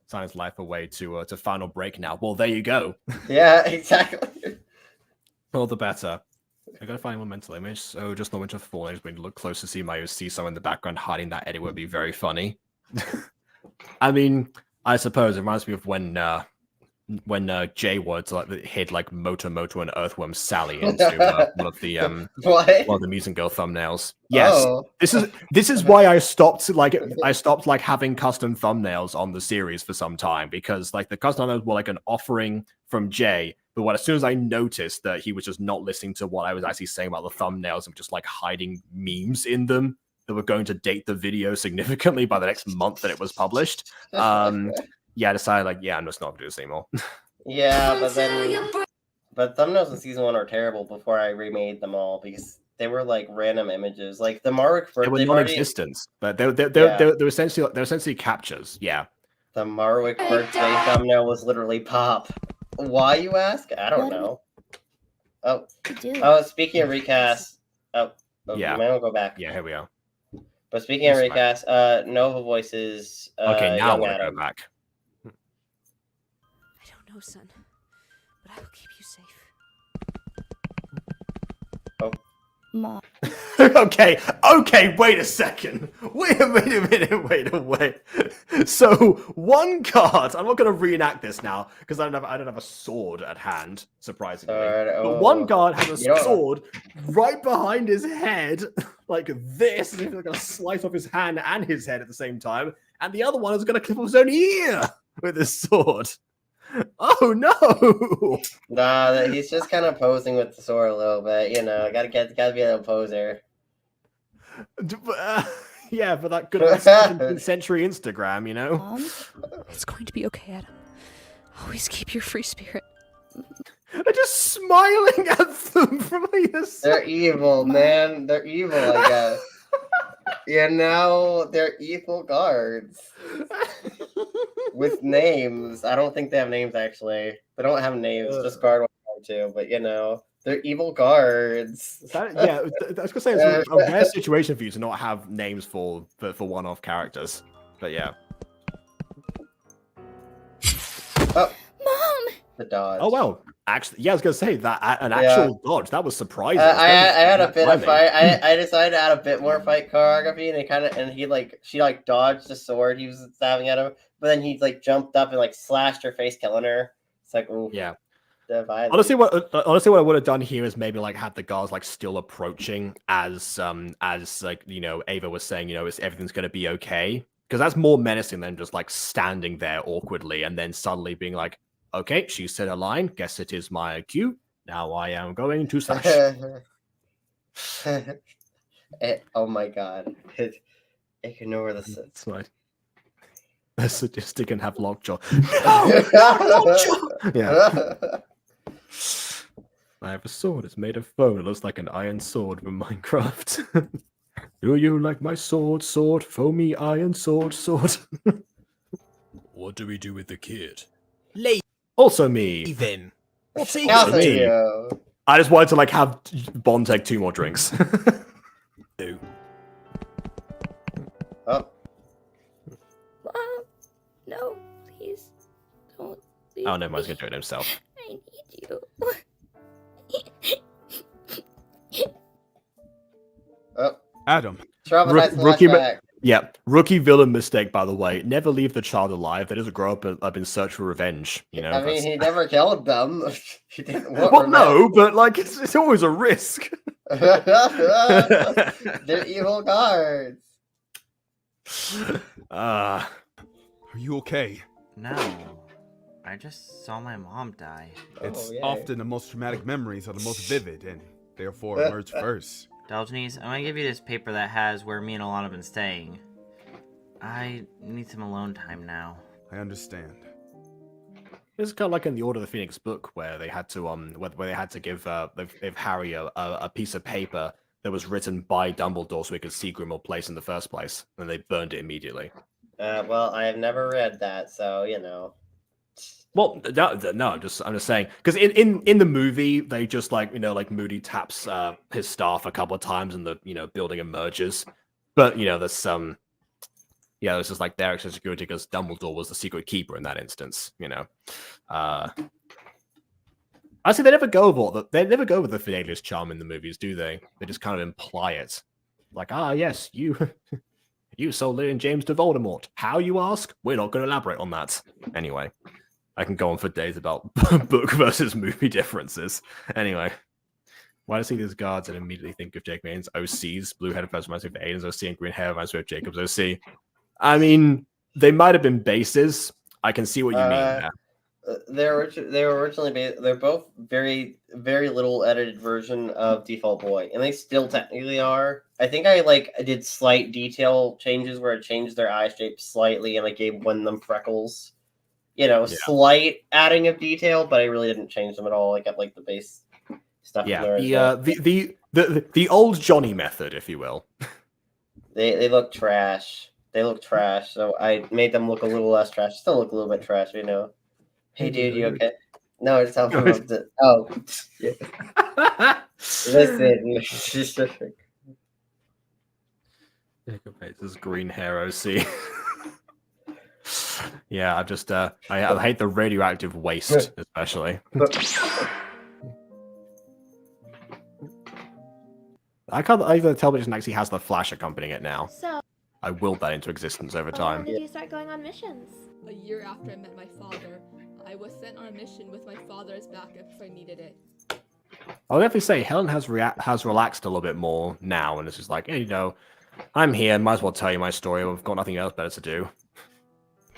A: signs life away to final break now. Well, there you go.
B: Yeah, exactly.
A: All the better. I gotta find one mental image. So just the Winter Fall. I just need to look close to see someone in the background hiding that edit would be very funny. I mean, I suppose it reminds me of when Jay Woods hid like Moto and Earthworm Sally into one of the Music Girl thumbnails. Yes, this is why I stopped having custom thumbnails on the series for some time, because like the custom thumbnails were like an offering from Jay. But as soon as I noticed that he was just not listening to what I was actually saying about the thumbnails and just like hiding memes in them that were going to date the video significantly by the next month that it was published, I decided I'm just not going to do this anymore.
B: Yeah, but thumbnails in season 1 are terrible before I remade them all because they were like random images, like the Marwick birthday
A: party. They were non-existent, but they're essentially captures. Yeah,
B: the Marwick birthday thumbnail was literally pop. Why, you ask? I don't know. Speaking of recast, you might want to go back.
A: Yeah, here we are.
B: But speaking of recast, Nova voices.
A: Okay, now I want to go back.
G: I don't know, son, but I will keep you safe.
F: Mom.
A: Okay, wait a second. Wait a minute. So one card, I'm not going to reenact this now because I don't have a sword at hand, surprisingly. But one guard has a sword right behind his head, like this, as if they're going to slice off his hand and his head at the same time, and the other one is going to clip off his own ear with his sword. Oh no!
B: Nah, he's just kind of posing with the sword a little bit, Gotta be a little poser.
A: Yeah, for that good old 17th century Instagram,
F: Mom?
G: It's going to be okay, Adam. Always keep your free spirit.
A: They're just smiling at them from either side.
B: They're evil, man. They're evil, I guess. They're evil guards. With names. I don't think they have names, actually. They don't have names, just guard 1 or 2, but they're evil guards.
A: I was going to say, it's a rare situation for you to not have names for one-off characters. But yeah.
B: Oh.
F: Mom!
B: The dodge.
A: Oh, well. Actually, I was going to say that an actual dodge. That was surprising.
B: I had a bit of fight. I decided to add a bit more fight choreography, and she dodged the sword he was stabbing at him, but then he jumped up and slashed her face, killing her. It's like, ooh.
A: Yeah.
B: Honestly,
A: what I would have done here is maybe had the guards still approaching as Ava was saying, everything's going to be okay, because that's more menacing than just standing there awkwardly and then suddenly being like, okay, she said a line. Guess it is my cue. Now I am going to slash.
B: Oh my god! It can know where this is.
A: That's right. A sadistic and have lockjaw. No! Yeah. I have a sword. It's made of foam. It looks like an iron sword from Minecraft. Do you like my sword? Foamy iron sword. What do we do with the kid? Also me.
D: Even.
A: Also
B: Also
A: me.
B: you.
A: I just wanted to like have Bond take 2 more drinks. Ew.
B: Oh,
F: Mom, no, please don't leave
A: Oh, never mind. He's
F: me.
A: gonna do it himself.
F: I need you.
B: oh,
H: Adam,
B: traumatized
A: Rookie,
B: flashback.
A: yeah, rookie villain mistake. By the way, never leave the child alive. They just grow up in search for revenge. You know.
B: I mean,
A: that's-
B: he never killed them. He didn't want
A: Well,
B: revenge.
A: no, but like it's always a risk.
B: They're evil guards.
A: Ah.
H: are you okay?
I: No, I just saw my mom die.
H: It's
B: yay.
H: often the most traumatic memories are the most vivid and therefore emerge first.
I: Diogenes, I'm gonna give you this paper that has where me and Alana have been staying. I need some alone time now.
H: I understand.
A: It's kind of like in the Order of the Phoenix book where they had to where they had to give Harry a piece of paper that was written by Dumbledore so he could see Grimmauld Place in the first place, and they burned it immediately.
B: Well, I have never read that, so you know.
A: Well, no, I'm just saying because in the movie they just like like Moody taps his staff a couple of times and the building emerges, but there's yeah, this is like their extra security because Dumbledore was the secret keeper in that instance. I see they never go with the Fidelius charm in the movies, do they? They just kind of imply it, like yes, you sold Lily and James to Voldemort. How, you ask? We're not going to elaborate on that. Anyway. I can go on for days about book versus movie differences. Anyway, why do I see these guards and immediately think of Jake Main's OCs? Blue head first reminds me of Aidan's OC and green hair reminds me of Jacob's OC. I mean, they might have been bases. I can see what you mean there.
B: They were originally based. They're both very little edited version of Default Boy, and they still technically are. I think I did slight detail changes where I changed their eye shape slightly, and I gave one of them freckles. Slight adding of detail, but I really didn't change them at all. I kept the base stuff.
A: Yeah, the old Johnny method, if you will.
B: They look trash. They look trash. So I made them look a little less trash. Still look a little bit trash, Hey, dude, you okay? No, I just helped him up to. Oh, yeah. Listen.
A: Jacob hates his green hair OC. Yeah, I just I hate the radioactive waste, especially. I can't. Even the television actually has the flash accompanying it now.
J: So,
A: I willed that into existence over time.
J: when did you start going on missions?
K: A year after I met my father, I was sent on a mission with my father as backup if I needed it.
A: I'll definitely say Helen has relaxed a little bit more now, and it's just like, hey, I'm here. Might as well tell you my story. I've got nothing else better to do.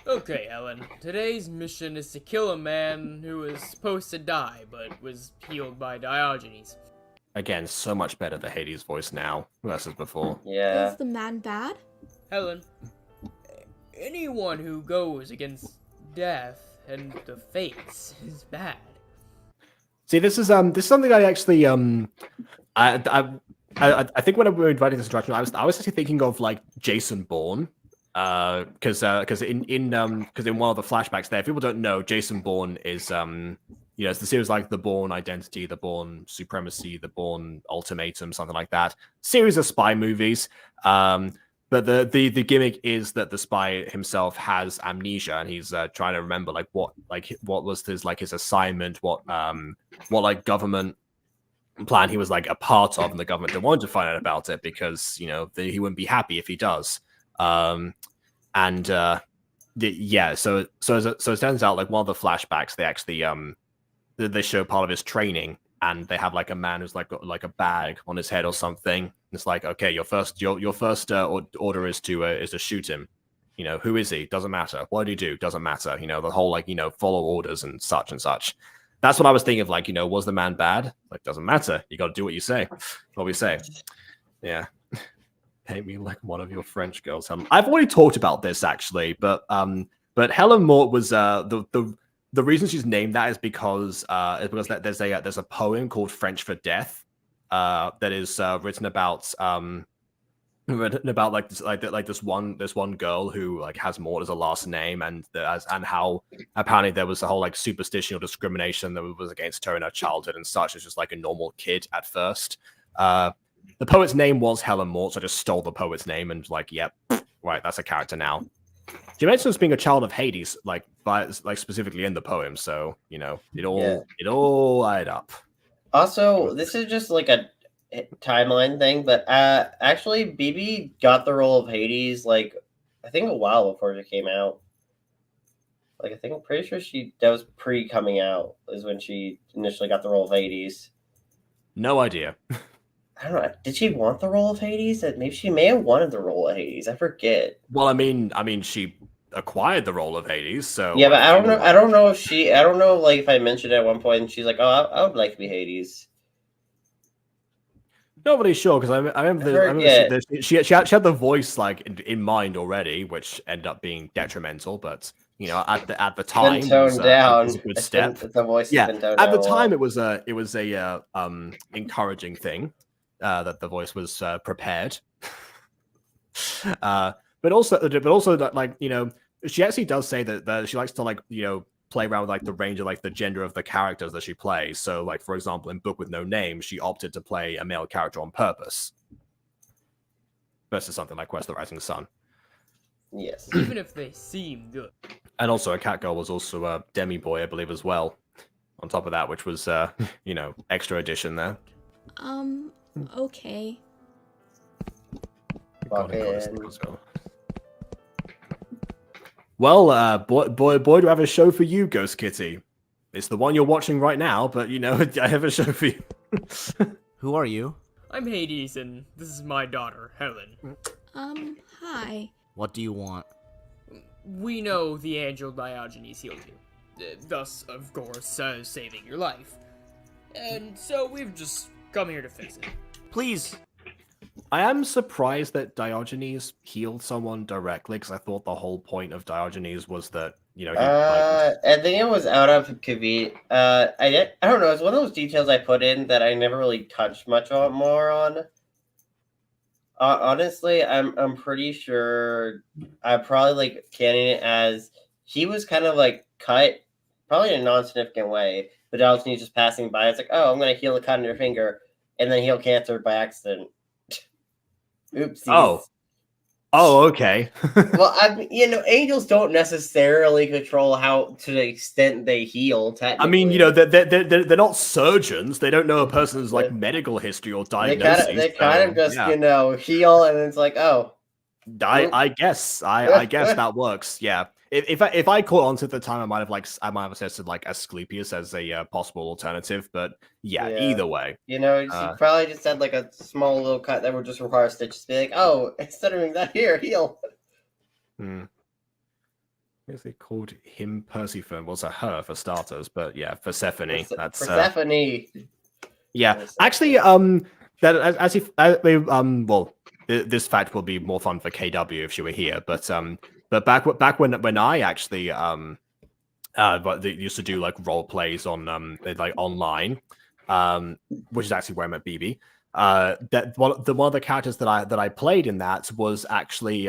E: Okay, Helen. Today's mission is to kill a man who was supposed to die, but was healed by Diogenes.
A: Again, so much better the Hades voice now versus before.
B: Yeah.
K: Is the man bad?
E: Helen, anyone who goes against death and the fates is bad.
A: See, this is something I actually I think when we were inviting this introduction, I was actually thinking of like Jason Bourne. Because in one of the flashbacks there, if people don't know, Jason Bourne is it's the series like the Bourne Identity, the Bourne Supremacy, the Bourne Ultimatum, something like that. Series of spy movies. But the gimmick is that the spy himself has amnesia and he's trying to remember what was his assignment, what government plan he was a part of, and the government don't want to find out about it because he wouldn't be happy if he does. So it turns out one of the flashbacks they actually they show part of his training, and they have a man who's got a bag on his head or something. It's okay, your first order is to shoot him. Who is he? Doesn't matter. What did he do? Doesn't matter. The whole follow orders and such and such. That's what I was thinking of. Was the man bad? Doesn't matter. You got to do what you say. What we say. Yeah. Paint me like one of your French girls, Helen. I've already talked about this actually, but Helen Mort was the reason she's named that is because there's a poem called French for Death that is written about about like this one girl who like has Mort as a last name, and how apparently there was a whole like superstition or discrimination that was against her in her childhood and such. It's just like a normal kid at first. The poet's name was Helen Mort, so I just stole the poet's name and like, yep, right, that's a character now. She mentions being a child of Hades, like specifically in the poem, so you know it all lied up.
B: Also, this is just like a timeline thing, but actually, BB got the role of Hades like I think a while before it came out. Like I'm pretty sure that was pre coming out is when she initially got the role of Hades.
A: No idea.
B: I don't know. Did she want the role of Hades? Maybe she may have wanted the role of Hades. I forget.
A: Well, I mean, she acquired the role of Hades, so
B: yeah, but I don't know. I don't know if I don't know, like if I mentioned it at one point and she's like, "Oh, I would like to be Hades."
A: Not really sure because I remember she had the voice like in mind already, which ended up being detrimental. But you know, at the time,
B: it was down.
A: It was a good step.
B: The voice
A: yeah,
B: has been toned
A: at the
B: down
A: time, it was a encouraging thing that the voice was prepared. But also that like you know, she actually does say that she likes to like you know play around with like the range of like the gender of the characters that she plays. So like for example in Book with No Name she opted to play a male character on purpose versus something like Quest of the Rising Sun.
B: Yes.
E: Even if they seem good.
A: And also a cat girl was also a demi boy I believe as well on top of that, which was you know extra addition there.
G: Okay.
A: Well, boy, do I have a show for you, Ghost Kitty. It's the one you're watching right now, but you know, I have a show for you.
C: Who are you?
E: I'm Hades, and this is my daughter, Helen.
G: Hi.
C: What do you want?
E: We know the angel Diogenes healed you, thus, of course, saving your life. And so we've just come here to fix it.
C: Please.
A: I am surprised that Diogenes healed someone directly, because I thought the whole point of Diogenes was that, you know...
B: I think it was out of Kavit. I don't know, it's one of those details I put in that I never really touched much more on. Honestly, I'm pretty sure I probably like canning it as he was kind of like cut, probably in a non-significant way, but Diogenes just passing by. It's like, oh, I'm going to heal a cut in your finger, and then heal cancer by accident. Oopsies.
A: Oh, okay.
B: Well, you know, angels don't necessarily control how to the extent they heal. Technically,
A: I mean, you know, they're not surgeons. They don't know a person's like medical history or diagnosis.
B: They kind of just you know heal, and it's like, oh,
A: I guess that works. Yeah. If I caught on to the time, I might have suggested like Asclepius as a possible alternative, but yeah, either way.
B: You know, you probably just had like a small little cut that would just require stitches to be like, oh, instead of doing that, here, heal.
A: I guess they called him Persephone. Well, it's a her for starters, but yeah, Persephone. That's
B: Persephone.
A: Yeah, actually, this fact will be more fun for KW if she were here, but back when I actually but they used to do like role plays on like online, which is actually where I met BB. That one of the characters that I played in that was actually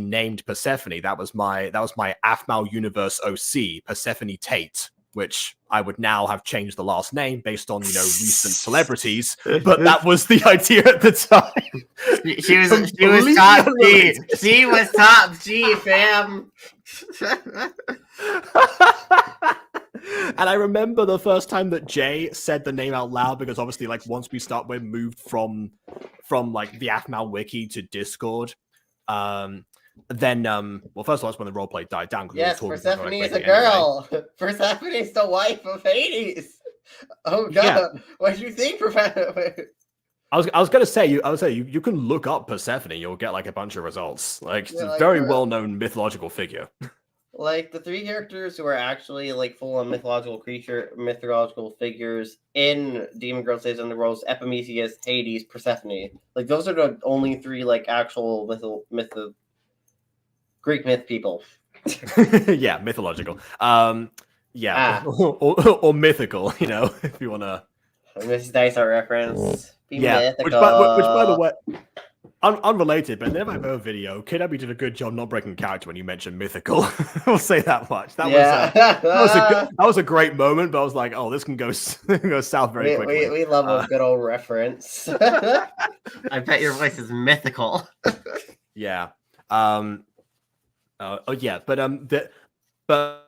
A: named Persephone. That was my AFMAL universe OC, Persephone Tate, which I would now have changed the last name based on, you know, recent celebrities, but that was the idea at the time.
B: She was top G. She was top G, fam.
A: And I remember the first time that Jay said the name out loud, because obviously, like, once we moved from like the AFMAL wiki to Discord. Then, well, first of all, that's when the roleplay died down.
B: Yes, Persephone is a girl. Anyway. Persephone is the wife of Hades. Oh god, yeah. What do you think, Persephone?
A: I was gonna say you can look up Persephone, you'll get like a bunch of results. Like, it's a very well known mythological figure.
B: Like the three characters who are actually like full on mythological figures in Demon Girl Saves Underworld: Epimetheus, Hades, Persephone. Like those are the only three like actual Greek myth people.
A: Yeah, mythological. Yeah, or mythical, you know, if you want to.
B: Mrs. Dice reference.
A: Which by the way, unrelated, but in the MMO video, KW did a good job not breaking character when you mentioned mythical. We'll say that much. That was a great moment, but I was like, oh, this can go south very quickly.
B: We love a good old reference.
I: I bet your voice is mythical.
A: Yeah. Yeah, but as far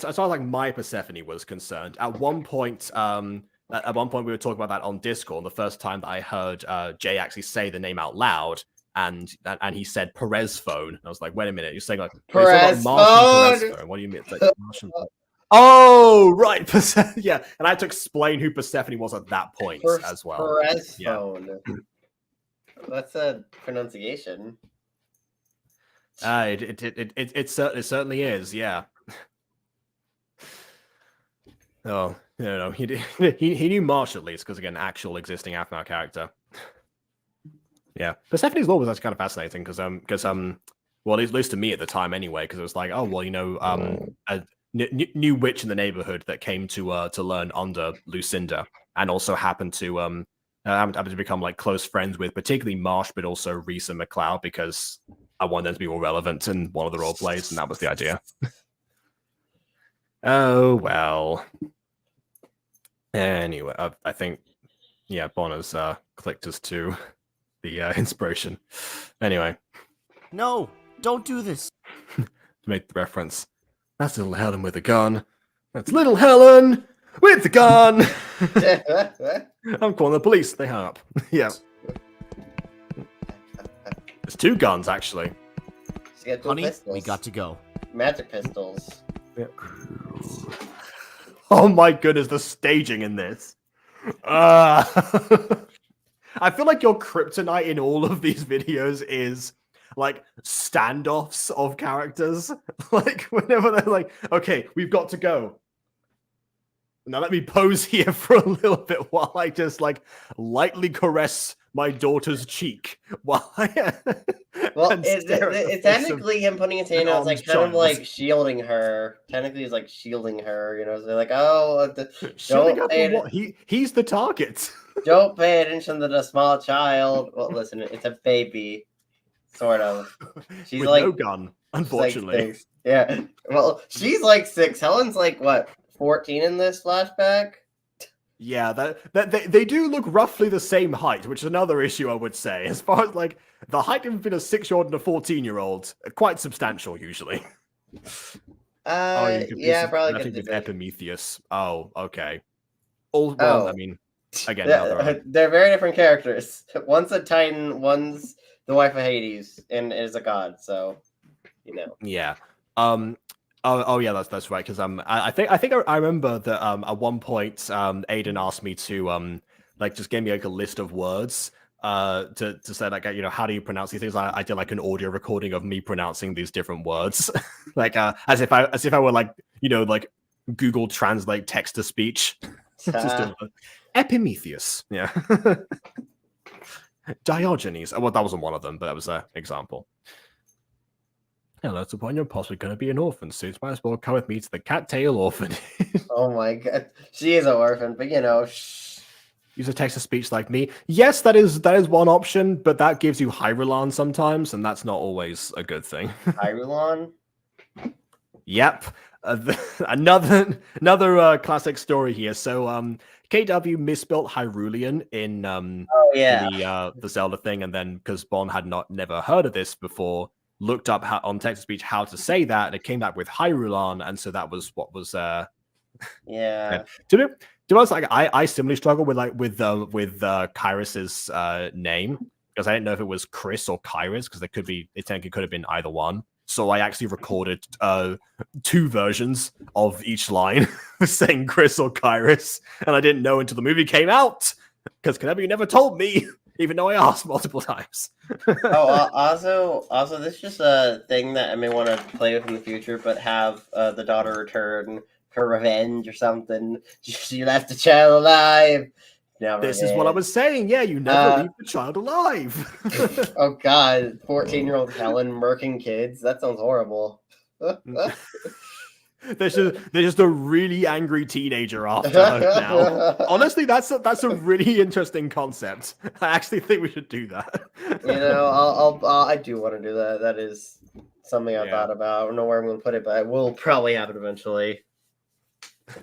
A: as like my Persephone was concerned, at one point we were talking about that on Discord. The first time that I heard Jay actually say the name out loud, and he said Perez phone. And I was like, wait a minute, you're saying like
B: Perez
A: Perez phone? What do you mean? It's like Martian. Oh, right. Yeah, and I had to explain who Persephone was at that point as well.
B: Perez phone. That's a pronunciation.
A: It certainly is. Yeah. Oh, no, he knew Marsh at least, because again, actual existing Athnar character. Yeah, Persephone's lore was actually kind of fascinating because well, at least to me at the time anyway, because it was like, oh well, a new witch in the neighborhood that came to learn under Lucinda, and also happened to become like close friends with particularly Marsh, but also Reese and McLeod, because I wanted them to be more relevant in one of the role plays, and that was the idea. Oh well. Anyway, I think, yeah, Bonner's clicked us to the inspiration. Anyway.
C: No, don't do this.
A: To make the reference. That's little Helen with a gun. That's little Helen with the gun. I'm calling the police. They hung up. Yeah. There's 2 guns, actually.
C: Honey,
B: pistols.
C: we got to go.
B: Magic pistols.
A: Yeah. Oh my goodness, the staging in this. I feel like your kryptonite in all of these videos is like standoffs of characters. Like whenever they're like, okay, we've got to go. Now let me pose here for a little bit while I just like lightly caress my daughter's cheek while
B: well, it's technically him putting his hand out, like kind of like shielding her. Technically, he's like shielding her. You know, so they're like, oh, don't pay
A: he's the target.
B: Don't pay attention to the small child. Well, listen, it's a baby, sort of. She's
A: with
B: like
A: no gun, unfortunately.
B: Like yeah. Well, she's like 6. Helen's like what, 14 in this flashback.
A: Yeah, that they do look roughly the same height, which is another issue I would say. As far as like the height between a 6-year-old and a 14-year-old, quite substantial usually.
B: Yeah, probably.
A: I think with Epimetheus. Oh, okay. Well, I mean, again,
B: they're very different characters. One's a Titan, one's the wife of Hades, and is a god. So, you know.
A: Yeah. Oh yeah, that's right. Because I think I remember that at one point Aidan asked me to like just give me like a list of words to say like how do you pronounce these things. I did like an audio recording of me pronouncing these different words, like as if I were like like Google Translate text to speech. Just Epimetheus, yeah. Diogenes. Well, that wasn't one of them, but that was an example. Hello, to the point you're possibly going to be an orphan, so you might as well come with me to the Cattail Orphanage.
B: Oh my god, she is an orphan, but
A: Use a text-to-speech like me. Yes, that is one option, but that gives you Hyrule sometimes, and that's not always a good thing.
B: Hyrule?
A: Yep. Another classic story here. So, KW misspelt Hyrulean in the Zelda thing, and then because Bon had never heard of this before, looked up on text-to-speech how to say that, and it came back with Hyrulan, and so that was what was
B: yeah.
A: To be honest, like I similarly struggle with Kyrus's name, because I didn't know if it was Chris or Kyrus, because it technically could have been either one. So I actually recorded 2 versions of each line saying Chris or Kyrus, and I didn't know until the movie came out, because Konami never told me, even though I asked multiple times.
B: Also, this is just a thing that I may want to play with in the future, but have the daughter return for revenge or something. She left the child alive.
A: This is what I was saying. Yeah, you never leave the child alive.
B: Oh god, 14-year-old Helen murking kids. That sounds horrible.
A: There's just a really angry teenager after her now. Honestly, that's a really interesting concept. I actually think we should do that.
B: You know, I do want to do that. That is something I thought about. I don't know where I'm going to put it, but it will probably happen eventually.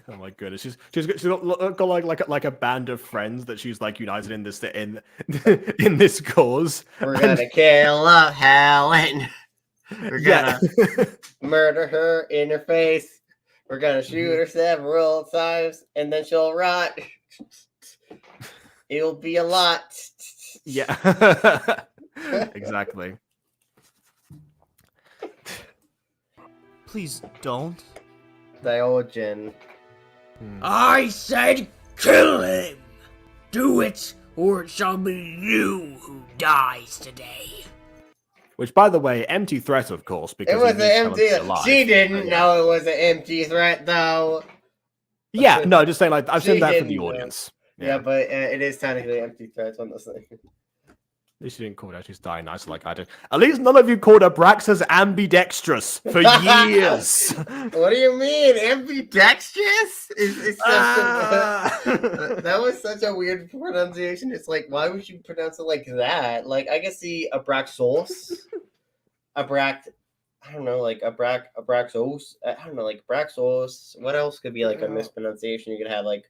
A: Oh my goodness, she's got like a band of friends that she's like united in this in this cause.
B: We're gonna kill Helen. We're gonna murder her in her face. We're gonna shoot her several times, and then she'll rot. It'll be a lot.
A: Yeah. Exactly.
D: Please don't.
B: Diogen.
E: I said kill him! Do it, or it shall be you who dies today.
A: Which, by the way, empty threat, of course, because
B: It was an empty. She didn't
A: Yeah.
B: know it was an empty threat, though.
A: Yeah, no, just saying, like, I've said
B: She
A: that for the
B: didn't know.
A: audience.
B: Yeah, but it is technically empty threats on this thing.
A: At least you didn't call her. She's dying nice like I did. At least none of you called her Braxas ambidextrous for years.
B: What do you mean? Ambidextrous? Is that was such a weird pronunciation. It's like, why would you pronounce it like that? Like, I can see abraxos. I don't know, like abraxos. I don't know, like abraxos. What else could be like a mispronunciation? You could have like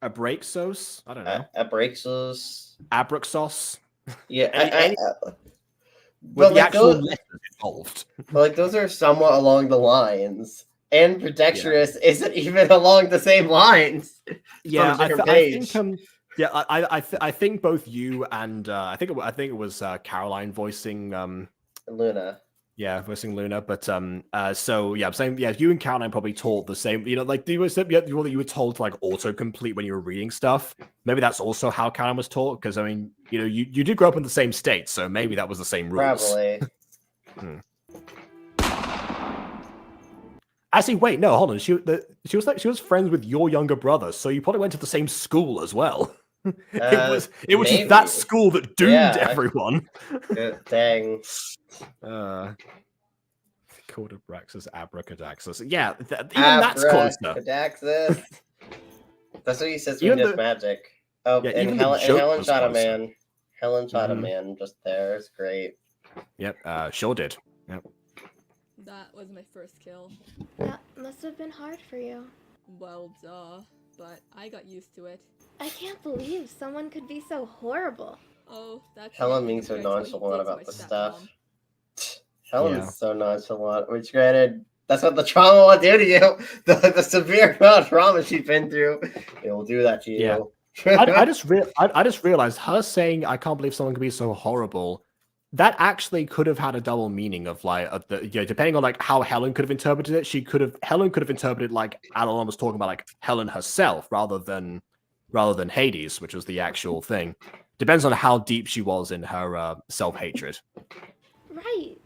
A: Abraxos? I don't know.
B: abraxos.
A: Abraxos?
B: Yeah,
A: With
B: but
A: the
B: like
A: actual
B: those,
A: letters involved.
B: but like those are somewhat along the lines. And predexterous isn't even along the same lines.
A: Yeah,
B: It's on a different
A: I
B: page.
A: think I think both you and I think it was Caroline voicing
B: Luna.
A: Yeah, voicing Luna, but so yeah, I'm saying you and Caroline probably taught the same. You know, like you were told to like autocomplete when you were reading stuff. Maybe that's also how Caroline was taught, because I mean, you know, you did grow up in the same state, so maybe that was the same rules.
B: Probably.
A: Actually, wait, no, hold on. She was friends with your younger brother, so you probably went to the same school as well. It was just that school that doomed everyone.
B: Dang.
A: Called Abraxas Abracadaxis. Yeah, even that's closer.
B: Abracadaxis. That's what he says
A: Even
B: when he does magic. Oh,
A: Yeah,
B: and
A: even the
B: Helen
A: joke
B: shot a
A: was closer.
B: man. Helen shot a man just there. It's great.
A: Yep, sure did. Yep.
K: That was my first kill.
J: That must have been hard for you.
K: Well, duh. But I got used to it.
J: I can't believe someone could be so horrible.
K: Oh, that's
B: Helen
K: nothing
B: being so
K: compared to what he
B: nonchalant
K: did to
B: about
K: my
B: the
K: stepmom.
B: stuff. Helen's
A: Yeah.
B: so nonchalant. Which, granted, that's what the trauma will do to you. The severe amount of trauma she's been through, it will do that to you.
A: Yeah. I just realized her saying, "I can't believe someone could be so horrible." That actually could have had a double meaning of like, depending on like how Helen could have interpreted it. Helen could have interpreted like Alan was talking about like Helen herself rather than Hades, which was the actual thing. Depends on how deep she was in her self-hatred.
J: Right.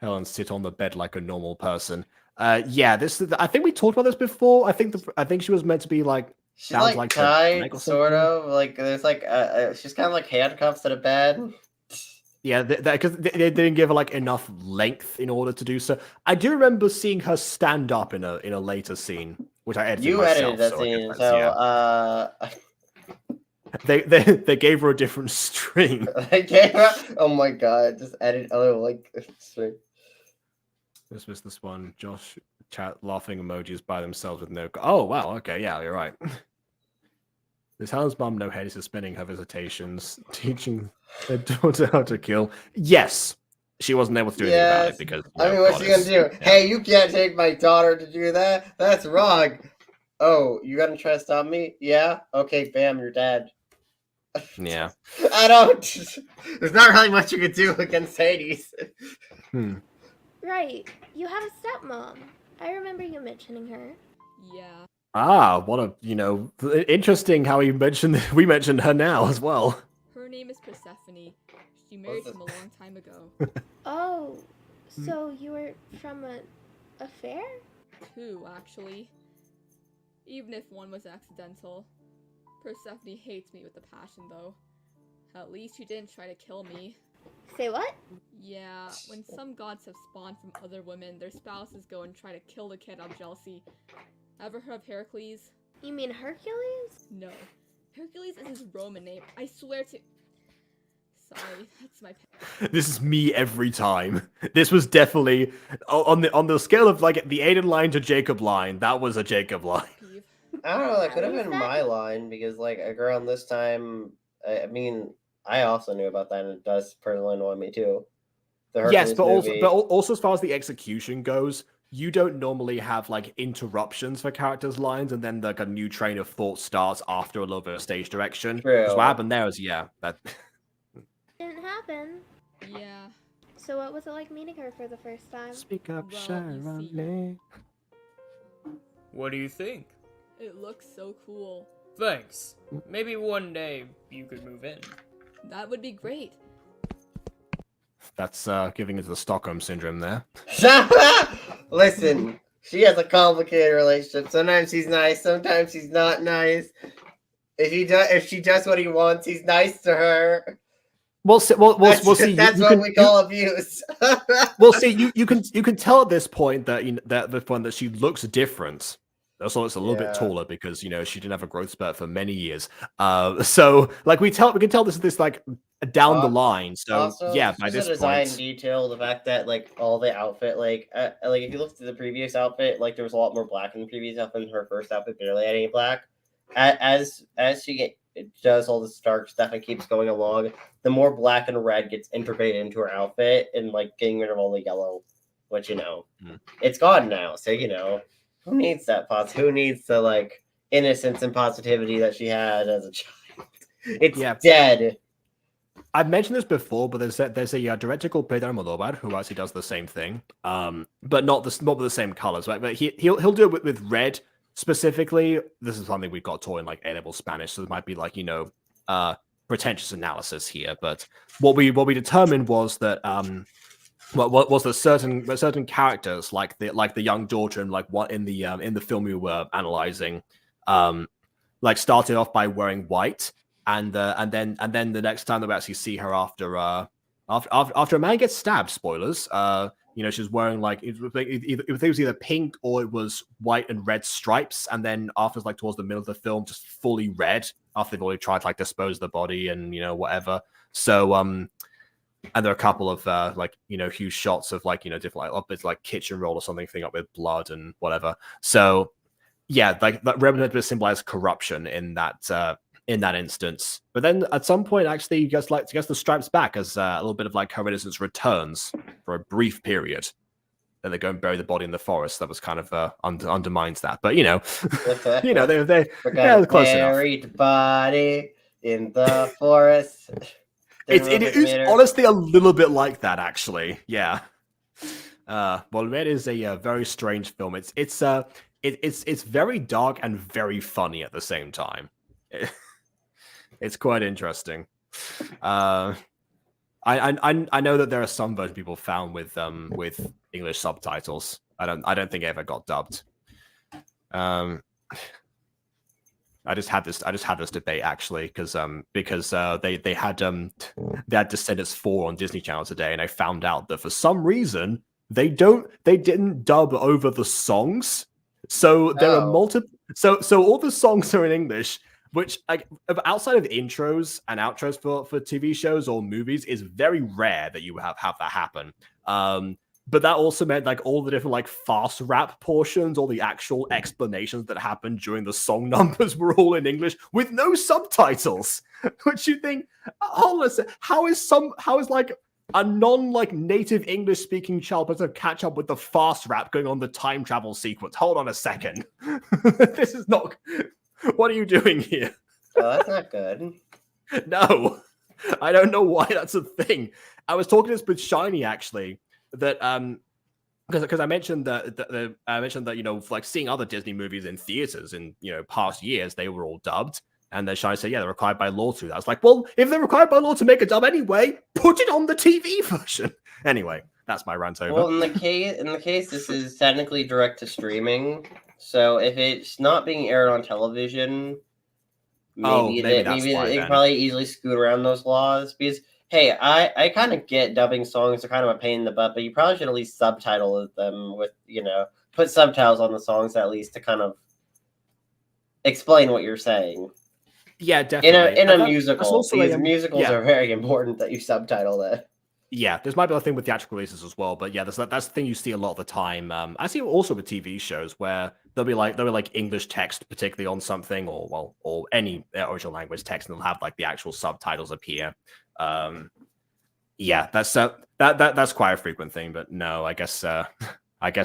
A: Helen sit on the bed like a normal person. Yeah, I think we talked about this before. I think she was meant to be like
B: She's like
A: the
B: tied,
A: neck or
B: sort
A: something.
B: of. Like there's like she's kind of like handcuffs to the bed.
A: Yeah, because they didn't give her like enough length in order to do so. I do remember seeing her stand up in a later scene, which I edited
B: You
A: myself.
B: edited that
A: so I
B: scene,
A: guess
B: so
A: they gave her a different string.
B: oh my god, just edit other like string.
A: This was this one. Josh chat laughing emojis by themselves with no. Oh wow, okay, yeah, you're right. Does Helen's mom know Hades is spending her visitations teaching her daughter how to kill? Yes. She wasn't able to do anything about it because.
B: I mean, what's she gonna do?
A: Yeah.
B: Hey, you can't take my daughter to do that. That's wrong. Oh, you gonna try to stop me? Yeah. Okay, bam, you're dead.
A: Yeah.
B: I don't. There's not really much you could do against Hades.
J: Right. You have a stepmom. I remember you mentioning her.
K: Yeah.
A: Ah, what a interesting how we mentioned her now as well.
K: Her name is Persephone. She married him a long time ago.
J: Oh, so you were from an affair?
K: 2, actually. Even if one was accidental. Persephone hates me with a passion, though. At least she didn't try to kill me.
J: Say what?
K: Yeah, when some gods have spawned from other women, their spouses go and try to kill the kid out of jealousy. Ever heard of Heracles?
J: You mean Hercules?
K: No. Hercules is his Roman name. I swear to... Sorry, that's my...
A: This is me every time. This was definitely on the scale of like the Aidan line to Jacob line. That was a Jacob line.
B: I don't know. That could have
J: Is
B: been
J: that-
B: my line because, like, around this time, I mean, I also knew about that, and it does personally annoy me too. The
A: Yes,
B: Hercules
A: but
B: movie.
A: also as far as the execution goes, you don't normally have like interruptions for characters' lines, and then like a new train of thought starts after a little bit of stage direction. Because
B: True.
A: what happened there is that.
J: Didn't happen.
K: Yeah.
J: So what was it like meeting her for the first time?
C: Speak up,
K: Well,
C: Sharon.
E: What do you think?
K: It looks so cool.
E: Thanks. Maybe one day you could move in.
K: That would be great.
A: That's giving into the Stockholm syndrome there.
B: Listen, she has a complicated relationship. Sometimes he's nice, sometimes he's not nice. If she does what he wants, he's nice to her.
A: We'll see. We'll see.
B: That's what we call abuse.
A: We'll see. You can tell at this point that she looks different. Also looks a little bit taller because she didn't have a growth spurt for many years. So like we can tell this like down the line. So
B: also,
A: yeah, by this
B: design
A: point,
B: detail, the fact that like all the outfit, like if you looked at the previous outfit, like there was a lot more black in the previous outfit, and her first outfit barely had any black. As she does all this dark stuff and keeps going along, the more black and red gets integrated into her outfit, and like getting rid of all the yellow, which it's gone now. So who needs that who needs the like innocence and positivity that she had as a child? It's dead.
A: I've mentioned this before, but there's a director called Pedro Almodovar who actually does the same thing, but not with the same colors, right? But he'll do it with red specifically. This is something we've got taught in like A-level Spanish, so there might be like pretentious analysis here. But what we determined was that what was that certain characters like the young daughter and like what in the film we were analyzing, like started off by wearing white. And then the next time that we actually see her after a man gets stabbed, spoilers, she's wearing like it was either pink or it was white and red stripes, and then after like towards the middle of the film, just fully red after they've already tried to like dispose of the body and whatever. So and there are a couple of huge shots of like different like bits like kitchen roll or something filling up with blood and whatever. So yeah, like that red meant to symbolize corruption in that instance. But then at some point, actually, you gets the stripes back as a little bit of like her innocence returns for a brief period. Then they go and bury the body in the forest. That was kind of undermines that. But they're close enough.
B: Buried body in the forest.
A: It is honestly a little bit like that, actually. Yeah. Volver is a very strange film. It's very dark and very funny at the same time. It's quite interesting. I know that there are some versions people found with English subtitles. I don't think it ever got dubbed. I just had this debate actually because they had Descendants 4 on Disney Channel today, and I found out that for some reason they didn't dub over the songs. So there are multiple. So all the songs are in English, which outside of intros and outros for TV shows or movies is very rare that you have that happen. But that also meant like all the different like fast rap portions, all the actual explanations that happened during the song numbers were all in English with no subtitles. Which you think, hold on a second, how is like a non-native English speaking child supposed to catch up with the fast rap going on the time travel sequence? Hold on a second. This is not. What are you doing here?
B: Oh, that's not good.
A: No, I don't know why that's a thing. I was talking to this with Shiny actually, that because I mentioned that like seeing other Disney movies in theaters in past years, they were all dubbed, and then Shiny said they're required by law to. I was like, well, if they're required by law to make a dub anyway, put it on the TV version. Anyway, that's my rant over.
B: Well, in the case, this is technically direct to streaming. So if it's not being aired on television, maybe they could probably easily scoot around those laws. Because hey, I kind of get dubbing songs are kind of a pain in the butt, but you probably should at least subtitle them with, put subtitles on the songs at least to kind of explain what you're saying.
A: Yeah, definitely.
B: In a
A: That's
B: musical,
A: also
B: because musicals
A: yeah.
B: are very important that you subtitle that.
A: Yeah, this might be a thing with theatrical releases as well, but yeah, that's the thing you see a lot of the time. I see it also with TV shows where there'll be like English text, particularly on something, or any original language text, and they'll have like the actual subtitles appear. Yeah, that's quite a frequent thing, but no, I guess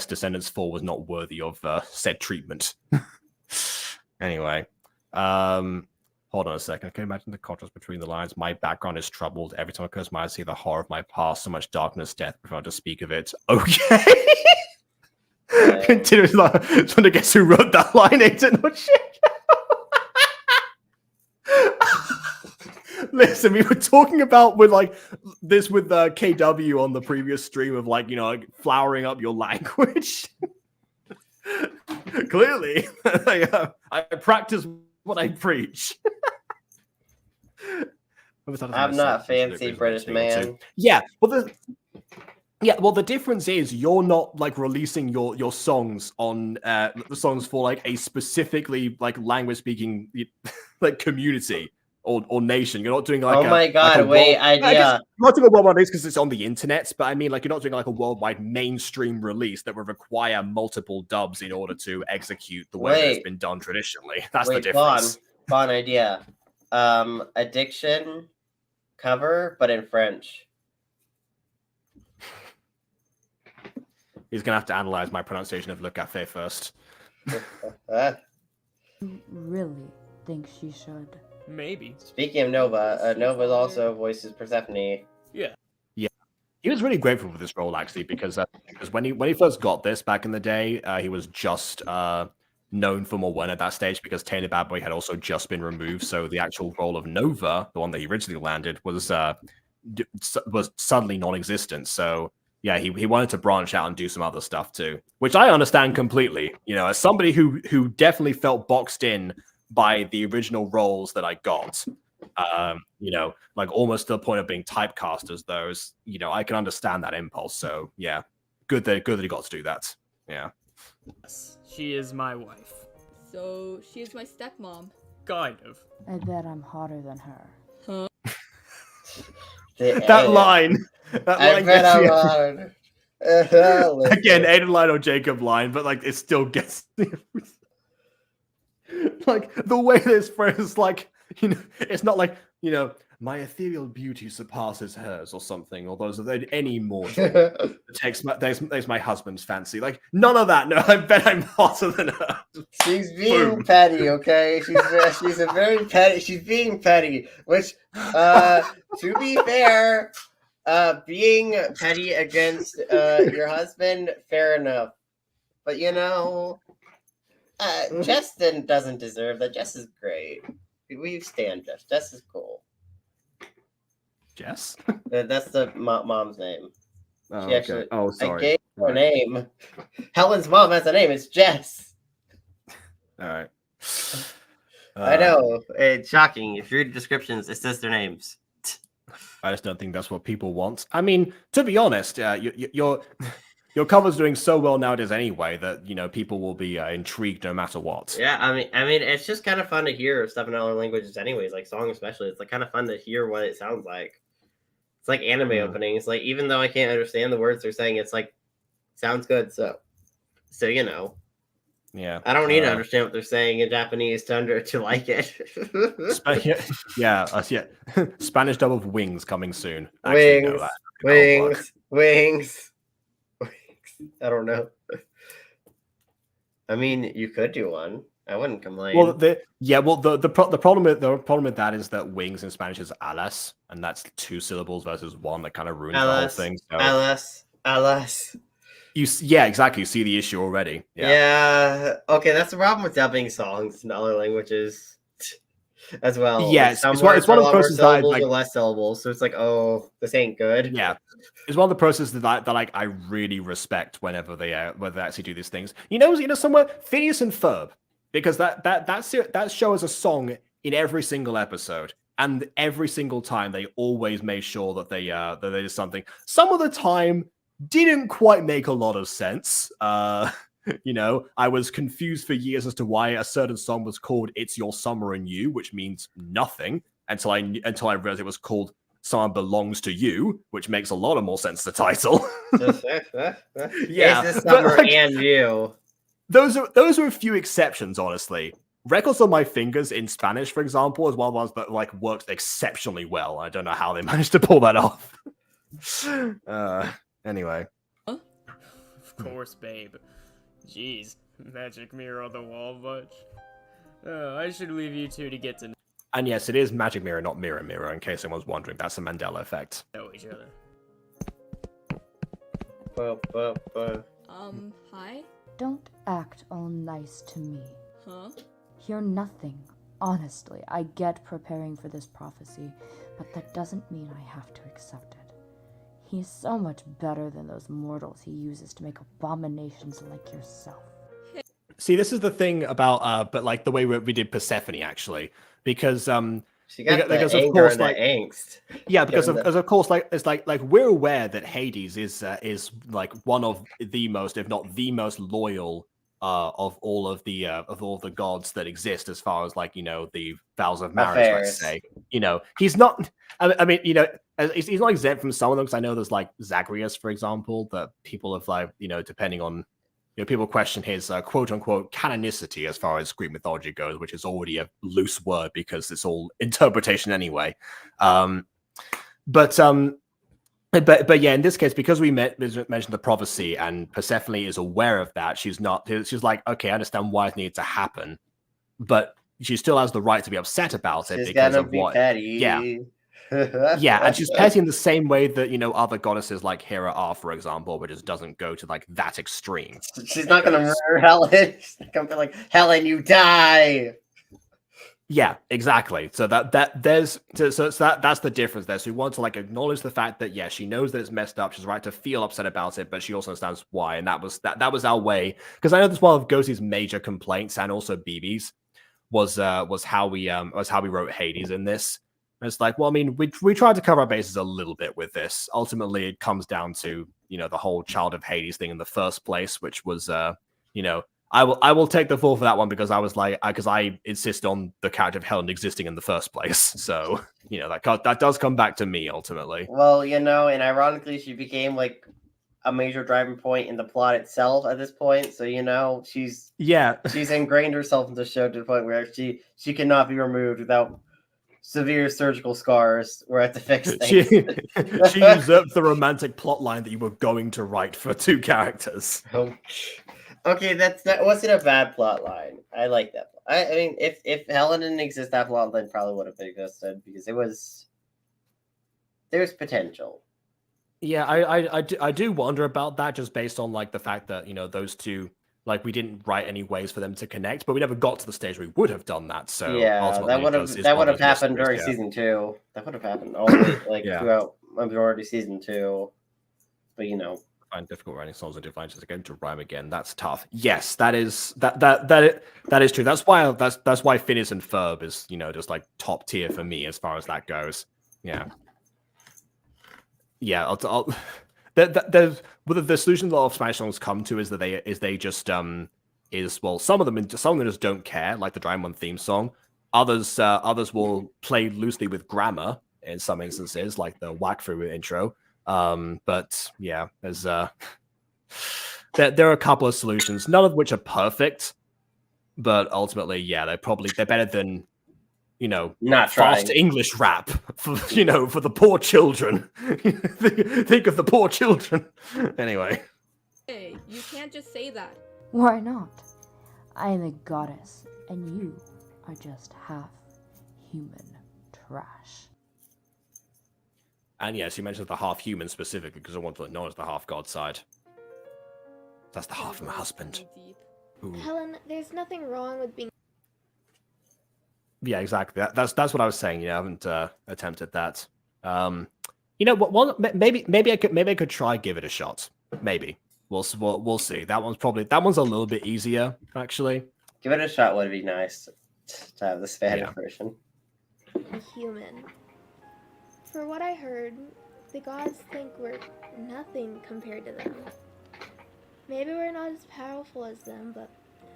A: Descendants 4 was not worthy of said treatment. Anyway, hold on a second. Can you imagine the contrast between the lines? My background is troubled. Every time I close my eyes, I see the horror of my past. So much darkness, death, prefer to speak of it. Okay. Continues trying to guess who wrote that line, Aidan. Oh, shit. Listen, we were talking about with KW on the previous stream of flowering up your language. Clearly, I practice what I preach.
B: I'm not fancy British man.
A: Yeah, well, the difference is you're not releasing your songs on the songs for a specifically language speaking community or nation. You're not doing
B: oh my god, wait,
A: you're not doing a worldwide release because it's on the internet, but I mean you're not doing a worldwide mainstream release that would require multiple dubs in order to execute the way that it's been done traditionally. That's the difference.
B: Fun idea. Addiction cover, but in French.
A: He's gonna have to analyze my pronunciation of Le Café first.
L: Really think she should?
E: Maybe.
B: Speaking of Nova, Nova also voices Persephone.
E: Yeah.
A: Yeah. He was really grateful for this role actually because when he first got this back in the day, he was just known for more one at that stage because Tainted Bad Boy had also just been removed. So the actual role of Nova, the one that he originally landed, was suddenly non-existent. So yeah, he wanted to branch out and do some other stuff too, which I understand completely. As somebody who definitely felt boxed in by the original roles that I got, almost to the point of being typecast as those, I can understand that impulse. So yeah, good that he got to do that. Yeah.
E: Yes, she is my wife.
K: So she is my stepmom.
E: Kind of.
L: I bet I'm hotter than her.
K: Huh?
A: That line.
B: I bet I'm hotter.
A: Again, Aidan line or Jacob line, but it still gets the way this phrase is it's not my ethereal beauty surpasses hers or something, or those of any mortal takes my husband's fancy. None of that. No, I bet I'm hotter than her.
B: She's being petty, okay? She's a very petty. She's being petty, which, to be fair, being petty against your husband, fair enough. But Jess doesn't deserve that. Jess is great. We stand Jess. Jess is cool.
A: Jess?
B: That's the mom's name.
A: Oh,
B: she actually,
A: oh, sorry.
B: I gave her a name. Helen's mom has a name. It's Jess.
A: All right.
B: I know. It's shocking. If you read descriptions, it says their names.
A: I just don't think that's what people want. I mean, to be honest, your cover's doing so well nowadays anyway that people will be intrigued no matter what.
B: Yeah, I mean, it's just kind of fun to hear stuff in other languages, anyways. Song especially, it's kind of fun to hear what it sounds like. It's like anime openings. Even though I can't understand the words they're saying, it's sounds good. So
A: yeah,
B: I don't need to understand what they're saying in Japanese to like it.
A: yeah. Spanish dub of Wings coming soon.
B: Wings. I don't know. I mean, you could do one. I wouldn't complain.
A: Well, the problem with that is that wings in Spanish is alas, and that's 2 syllables versus 1. That kind of ruins the whole thing. So.
B: Alas.
A: Yeah, exactly. You see the issue already.
B: Yeah. Okay, that's the problem with dubbing songs in other languages as well.
A: Yes, it's one of the processes that
B: less syllables, so it's oh, this ain't good.
A: Yeah, it's one of the processes that I really respect whenever they actually do these things. Somewhere Phineas and Ferb, because that show is a song in every single episode. and every single time they always made sure that they did something. Some of the time didn't quite make a lot of sense. You know, I was confused for years as to why a certain song was called "It's Your Summer and You," which means nothing until I realized it was called "Someone Belongs to You," which makes a lot of more sense. The title.
B: Yeah, it's the summer like, and you.
A: Those are a few exceptions, honestly. Records on My Fingers in Spanish, for example, is one of the ones that like worked exceptionally well. I don't know how they managed to pull that off. Anyway.
E: Huh? Of course, babe. Jeez, magic mirror on the wall much. I should leave you two to get to
A: And yes, it is magic mirror, not mirror mirror, in case anyone's wondering. That's a Mandela effect.
E: know each other.
K: Hi?
L: Don't act all nice to me.
K: Huh?
L: You're nothing. Honestly, I get preparing for this prophecy, but that doesn't mean I have to accept it. He is so much better than those mortals he uses to make abominations like yourself.
A: See, this is the thing about, but like the way we did Persephone, actually, because
B: she got
A: because
B: the
A: of
B: anger
A: course,
B: and
A: like
B: the angst.
A: Yeah, because of course, like it's like we're aware that Hades is like one of the most, if not the most loyal of all of the gods that exist, as far as like, you know, the vows of marriage. Let's say, you know, he's not. I mean, you know, he's not exempt from some of them, because I know there's like Zagreus, for example, that people have like, you know, depending on. You know, people question his quote-unquote canonicity as far as Greek mythology goes, which is already a loose word because it's all interpretation anyway. But yeah, in this case, because we mentioned the prophecy and Persephone is aware of that, she's like, okay, I understand why it needed to happen, but she still has the right to be upset about it because of what. Yeah. Yeah, and she's petty in the same way that, you know, other goddesses like Hera are, for example, but just doesn't go to like that extreme.
B: She's not gonna murder Helen. She's not gonna be like, Helen, you die.
A: Yeah, exactly. So that's the difference there. So we want to like acknowledge the fact that she knows that it's messed up. She's right to feel upset about it, but she also understands why. And that was our way, because I know that's one of Ghostie's major complaints, and also BB's was how we wrote Hades in this. And it's like, well, I mean, we tried to cover our bases a little bit with this. Ultimately, it comes down to, you know, the whole Child of Hades thing in the first place, which was, you know, I will take the fall for that one, because I was like, because I insist on the character of Helen existing in the first place. So, you know, that does come back to me ultimately.
B: Well, you know, and ironically, she became like a major driving point in the plot itself at this point. So, you know, she's ingrained herself into the show to the point where she cannot be removed without severe surgical scars. We're at to fix things.
A: She usurped the romantic plot line that you were going to write for two characters.
B: Okay, that wasn't a bad plot line. I like that. I mean, if Helen didn't exist, that plot line probably would have existed, because there's potential.
A: Yeah, I do wonder about that, just based on like the fact that, you know, those two, like, we didn't write any ways for them to connect, but we never got to the stage where we would have done that. So
B: yeah, that would have happened during season 2. That would have happened all throughout majority season 2. But you know,
A: find difficult writing songs and define just again to rhyme again. That's tough. Yes, that is true. That's why Phineas and Ferb is, you know, just like top tier for me as far as that goes. Yeah. Yeah, the solution a lot of Spanish songs come to is that they just some of them just don't care, like the Dragon Ball theme song. Others will play loosely with grammar in some instances, like the whack through intro. But yeah, there's there are a couple of solutions, none of which are perfect, but ultimately, yeah, they're better than, you know,
B: not
A: fast
B: trying.
A: English rap for, you know, for the poor children. Think of the poor children. Anyway.
K: Hey, you can't just say that.
L: Why not? I am a goddess, and you are just half human trash.
A: And yes, you mentioned the half human specifically because I want to acknowledge the half god side. That's the half of my husband. Ooh.
J: Helen, there's nothing wrong with being.
A: Yeah, exactly. That's what I was saying. Yeah, I haven't attempted that. You know what? Maybe I could try give it a shot. Maybe we'll see. That one's a little bit easier actually.
B: Give it a shot would be nice to have the Spanish version.
J: human. For what I heard, the gods think we're nothing compared to them. Maybe we're not as powerful as them, but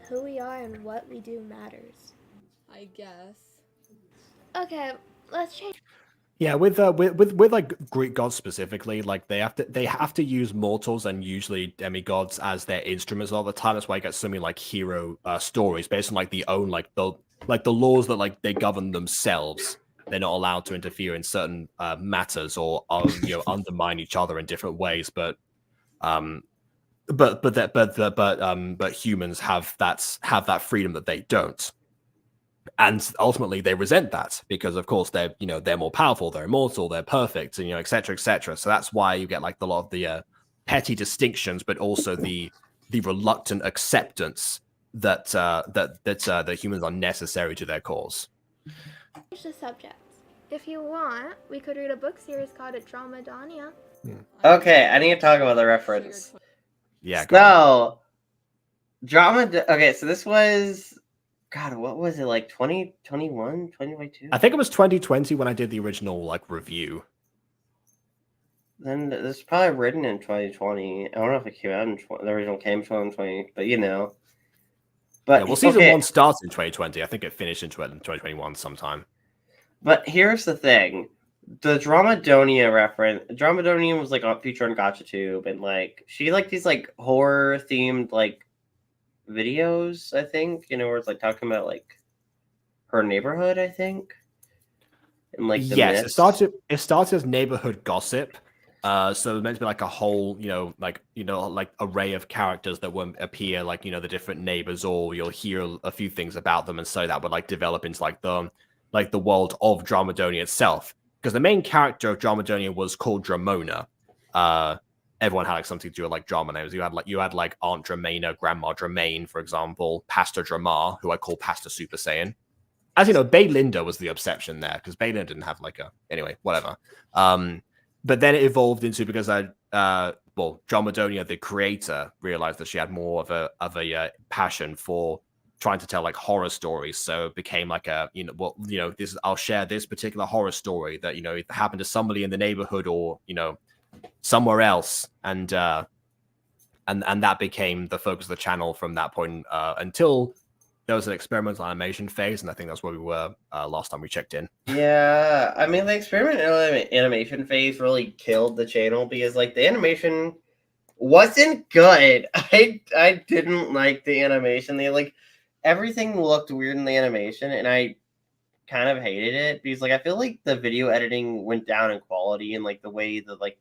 J: who we are and what we do matters.
K: I guess.
J: Okay, let's change.
A: Yeah, with like Greek gods specifically, like they have to use mortals and usually demigods as their instruments all the time. That's why you get so many like hero stories based on like the own like the laws that like they govern themselves. They're not allowed to interfere in certain matters or undermine each other in different ways. But humans have that freedom that they don't. And ultimately, they resent that because, of course, they're more powerful, they're immortal, they're perfect, and et cetera, et cetera. So that's why you get like a lot of the petty distinctions, but also the reluctant acceptance that humans are necessary to their cause.
J: The subject. If you want, we could read a book series called Dramadonia.
B: Okay, I need to talk about the reference.
A: Yeah.
B: So, okay, so this was, God, what was it, like 2021, 2022?
A: I think it was 2020 when I did the original like review.
B: Then this was probably written in 2020. I don't know if it came out in the original came in 2020, but But
A: yeah, well, season 1 started in 2020. I think it finished in 2021 sometime.
B: But here's the thing. The Dramadonia reference, Dramadonia was like featured on GachaTube, and like she like these like horror themed like videos, I think, where it's like talking about like her neighborhood, I think. And like the
A: yes,
B: myths.
A: it started as neighborhood gossip. So it meant to be like a whole, like array of characters that would appear, like, the different neighbors, or you'll hear a few things about them, and so that would like develop into like the world of Dramadonia itself. Because the main character of Dramadonia was called Dramona. Everyone had like something to do with like drama names. You had like Aunt Dramana, Grandma Dramaine, for example, Pastor Dramar, who I call Pastor Super Saiyan. As you know, Baylinda was the exception there, because Baylinda didn't have like anyway, whatever. But then it evolved into, because Dramadonia, the creator, realized that she had more of a passion for trying to tell like horror stories. So it became like I'll share this particular horror story that it happened to somebody in the neighborhood or somewhere else, and that became the focus of the channel from that point until there was an experimental animation phase, and I think that's where we were last time we checked in.
B: Yeah, I mean, the experimental animation phase really killed the channel because, like, the animation wasn't good. I didn't like the animation. Everything looked weird in the animation, and I kind of hated it because, like, I feel like the video editing went down in quality, and like the way the I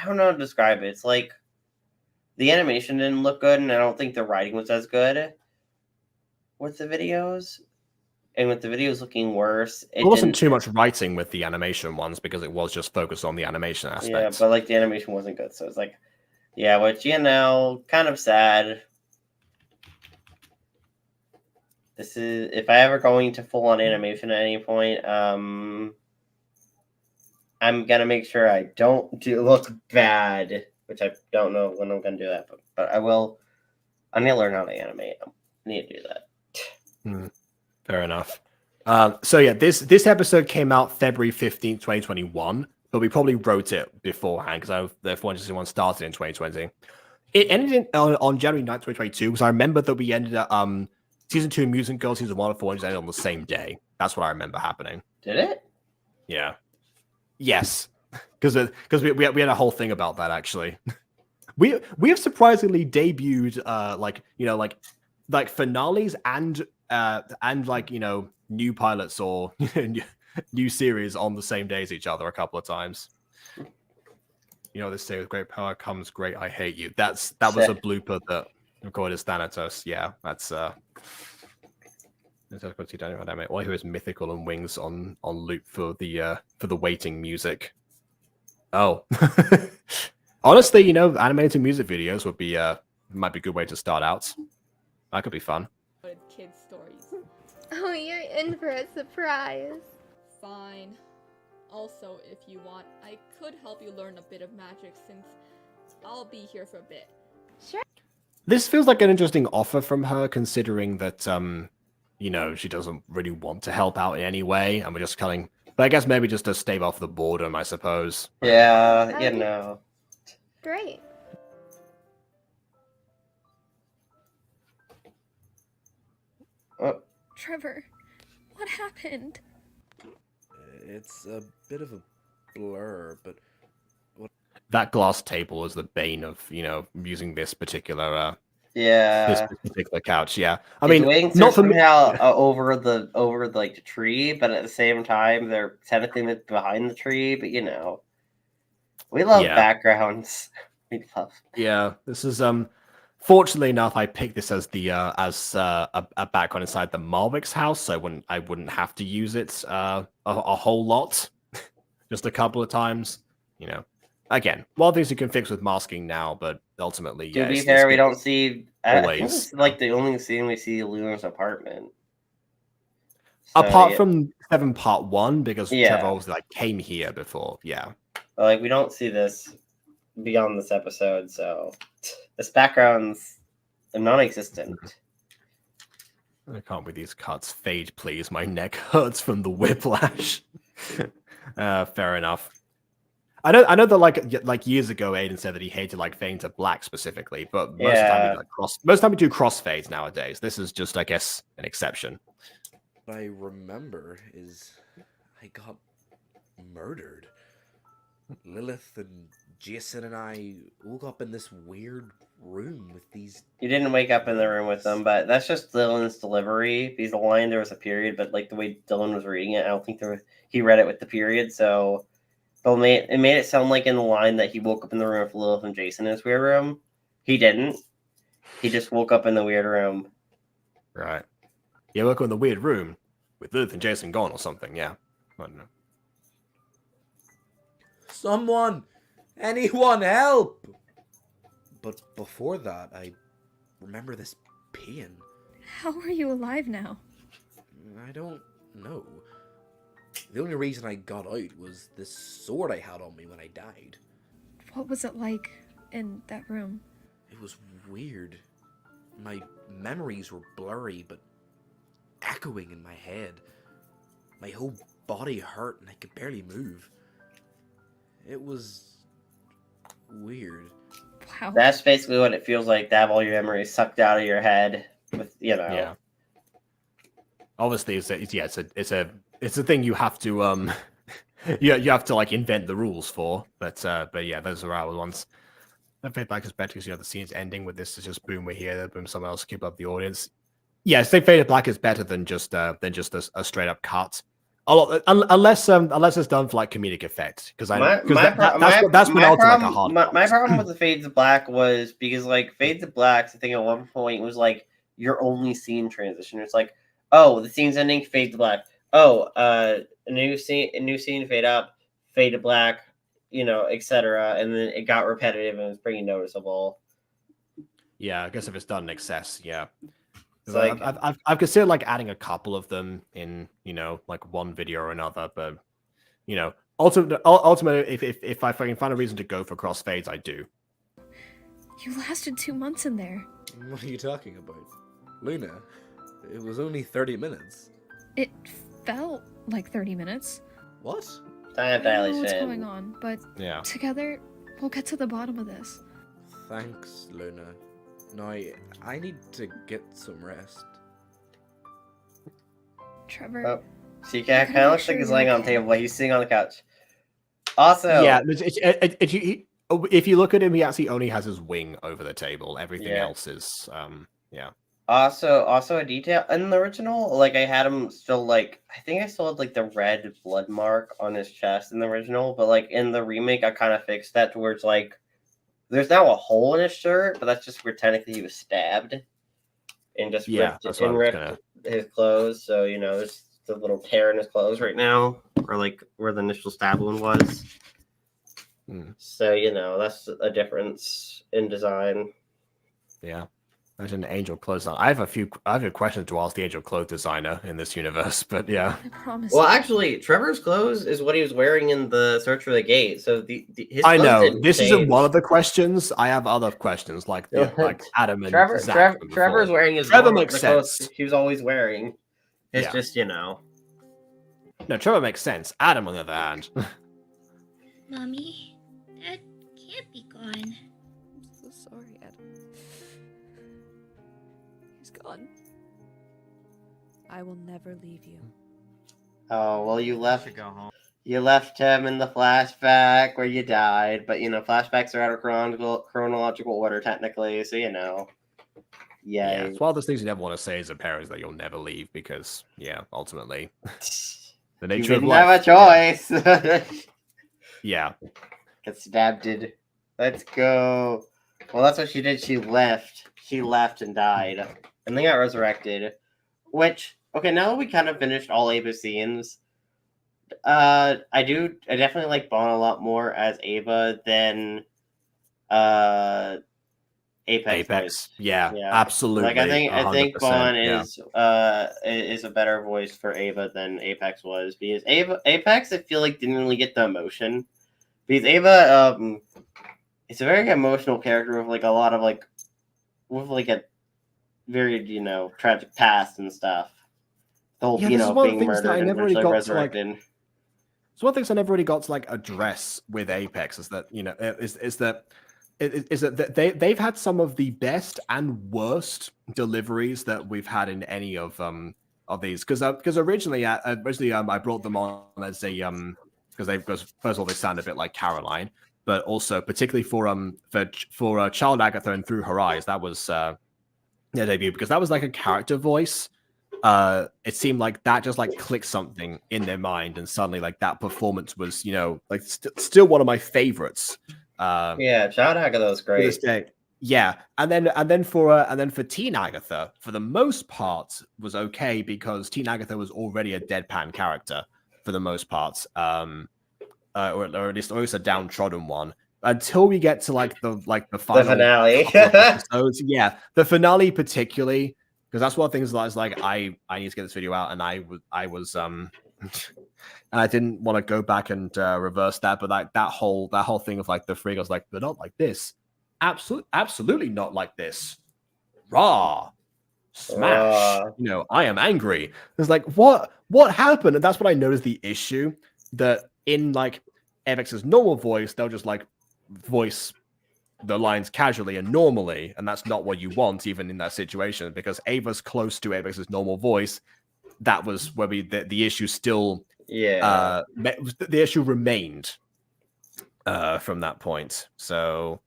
B: don't know how to describe it. It's like the animation didn't look good, and I don't think the writing was as good with the videos, and with the videos looking worse,
A: There wasn't too much writing with the animation ones because it was just focused on the animation aspect.
B: Yeah, but like the animation wasn't good, so it's like, yeah, which kind of sad. This is, if I ever go into full on animation at any point, I'm gonna make sure I don't look bad, which I don't know when I'm gonna do that, but I will. I need to learn how to animate. I need to do that.
A: Fair enough. So yeah, this episode came out February 15th, 2021, but we probably wrote it beforehand because the F1 started in 2020. It ended on January 9th, 2022, because I remember that we ended up season 2 Mutant Girl, season 1 of 4 ended on the same day. That's what I remember happening.
B: Did it?
A: Yeah. Yes. Because we had a whole thing about that, actually. we have surprisingly debuted like finales and new pilots or new series on the same day as each other a couple of times. This say with great power comes great I hate you. That was a blooper that recorded Thanatos. Yeah, that's all who is mythical and wings on loop for the waiting music. Oh. Honestly, animated music videos would be might be a good way to start out. That could be fun.
K: Kid stories.
J: Oh, you're in for a surprise.
K: Fine. Also, if you want, I could help you learn a bit of magic since I'll be here for a bit.
J: Sure.
A: This feels like an interesting offer from her, considering that she doesn't really want to help out in any way, and we're just killing. But I guess maybe just to stave off the boredom, I suppose.
B: Yeah,
J: That
B: you
J: would be
B: know.
J: great.
B: Oh,
G: Trevor, what happened?
C: It's a bit of a blur, but
A: That glass table is the bane of using this particular
B: yeah.
A: couch. Yeah, I
B: These
A: mean,
B: wings are
A: not for me.
B: somehow over the like the tree, but at the same time they're technically behind the tree. But we love
A: Yeah.
B: backgrounds. We love.
A: Yeah, this is fortunately enough, I picked this as the a background inside the Marwick's house, so I wouldn't have to use it a whole lot, just a couple of times. Again, one things you can fix with masking now, but ultimately,
B: To
A: yeah.
B: be
A: it's
B: fair, we
A: good
B: don't see. I think
A: always.
B: it's like the only scene we see Luna's apartment.
A: Apart
B: yeah.
A: from 7 Part 1, because
B: Yeah.
A: Trevor obviously came here before. Yeah.
B: Like we don't see this beyond this episode, so this background's non-existent.
A: I can't with these cuts. Fade, please. My neck hurts from the whiplash. Fair enough. I know that like years ago, Aidan said that he hated fade to black specifically, but most of the time most of the time we do crossfades nowadays. This is just, I guess, an exception.
C: what I remember is I got murdered. Lilith and Jason and I woke up in this weird room with these.
B: You didn't wake up in the room with them, but that's just Dylan's delivery. Because the line there was a period, but the way Dylan was reading it, I don't think he read it with the period. So it made it sound like in the line that he woke up in the room with Lilith and Jason in his weird room. He didn't. He just woke up in the weird room.
A: Right. Yeah, woke up in the weird room with Lilith and Jason gone or something. Yeah. I don't know.
C: Someone! Anyone help! But before that, I remember this pain.
G: How are you alive now?
C: I don't know. The only reason I got out was this sword I had on me when I died.
G: What was it like in that room?
C: It was weird. My memories were blurry, but echoing in my head. My whole body hurt and I could barely move. It was weird.
G: Wow.
B: That's basically what it feels like to have all your memories sucked out of your head. With
A: Yeah. Obviously, it's a thing you have to you have to invent the rules for. But yeah, those are our ones. I feel like it's better because the scene's ending with this is just boom, we're here, boom, someone else keep up the audience. Yeah, say Faded Black is better than just a straight up cut. Unless it's done for comedic effect, because that's when I'll do a hard.
B: My problem with the Fades to Black was because Fades to Black, I think at one point was your only scene transition. It's oh, the scene's ending, fade to black. Oh, a new scene, fade up, fade to black, etc. And then it got repetitive and it was pretty noticeable.
A: Yeah, I guess if it's done in excess, yeah.
B: It's
A: I've considered adding a couple of them in one video or another, but ultimately if I can find a reason to go for crossfades, I do.
G: You lasted 2 months in there.
C: What are you talking about? Luna, it was only 30 minutes.
G: It felt like 30 minutes.
C: What?
B: Time
G: I don't know what's
B: dilation.
G: going on, but
A: Yeah.
G: together we'll get to the bottom of this.
C: Thanks, Luna. Now, I need to get some rest.
G: Trevor.
B: Oh, see, kind of looks like he's laying on the table, but he's sitting on the couch. Also,
A: Yeah, if you look at him, he actually only has his wing over the table. Everything else is, yeah.
B: Also a detail in the original, I had him still I think I still had the red blood mark on his chest in the original, but in the remake I kind of fixed that to where it's there's now a hole in his shirt, but that's just where technically he was stabbed and just ripped his clothes. So there's the little tear in his clothes right now, or where the initial stab wound was. So that's a difference in design.
A: Yeah. Imagine the Angel clothes design. I have a few questions to ask the Angel clothes designer in this universe, but yeah.
G: I promise.
B: Well, actually, Trevor's clothes is what he was wearing in the Search for the Gate. So his
A: I
B: clothes
A: know
B: didn't
A: this
B: change.
A: isn't one of the questions. I have other questions like Adam and Zach from
B: Trevor's
A: before.
B: wearing his
A: Trevor
B: normal-
A: makes
B: the clothes
A: sense.
B: he was always wearing. It's
A: Yeah.
B: just, you know.
A: No, Trevor makes sense. Adam, on the other hand.
M: Mommy, Dad can't be gone.
G: I'm so sorry, Adam. He's gone. I will never leave you.
B: Oh, well, you left.
I: Go home.
B: You left him in the flashback where you died, but you know, flashbacks are out of chronological order technically, so you know.
A: Yeah,
B: Yay.
A: it's one of those things you never want to say as a parent is that you'll never leave because, yeah, ultimately, the nature
B: You
A: of
B: didn't
A: life.
B: have a choice.
A: Yeah.
B: Get stabbed. Let's go. Well, that's what she did. She left. She left and died, and then got resurrected. Which, okay, now that we kind of finished all Ava's scenes, I definitely like Bond a lot more as Ava than Apex. Voice.
A: Yeah, absolutely.
B: Like I think
A: 100%,
B: Bond
A: yeah.
B: is a better voice for Ava than Apex was, because Apex I feel like didn't really get the emotion, because Ava it's a very emotional character with like a lot of with like a very, you know, tragic past and stuff. The whole, you know, being murdered and eventually resurrected.
A: So one of the things I never really got to like address with Apex is that, you know, is that they've had some of the best and worst deliveries that we've had in any of these, because originally I brought them on as a because first of all they sound a bit like Caroline, but also particularly for Child Agatha and Through Her Eyes, that was their debut, because that was like a character voice. It seemed like that just like clicked something in their mind, and suddenly like that performance was, you know, like still one of my favorites.
B: Yeah, Child Agatha was great.
A: To this day. Yeah, and then for Teen Agatha, for the most part, was okay, because Teen Agatha was already a deadpan character for the most part, or at least always a downtrodden one. Until we get to the final
B: finale
A: couple of episodes. Yeah, the finale particularly, because that's one of the things that I was like, I need to get this video out, and I was and I didn't want to go back and reverse that, but like that whole thing of like the three girls, like, they're not like this, absolutely not like this, raw, smash, you know, I am angry. It's like, what happened? And that's what I noticed the issue, that in like Avex's normal voice, they'll just like voice the lines casually and normally, and that's not what you want even in that situation, because Ava's close to Avex's normal voice. That was where the issue still, the issue remained from that point. So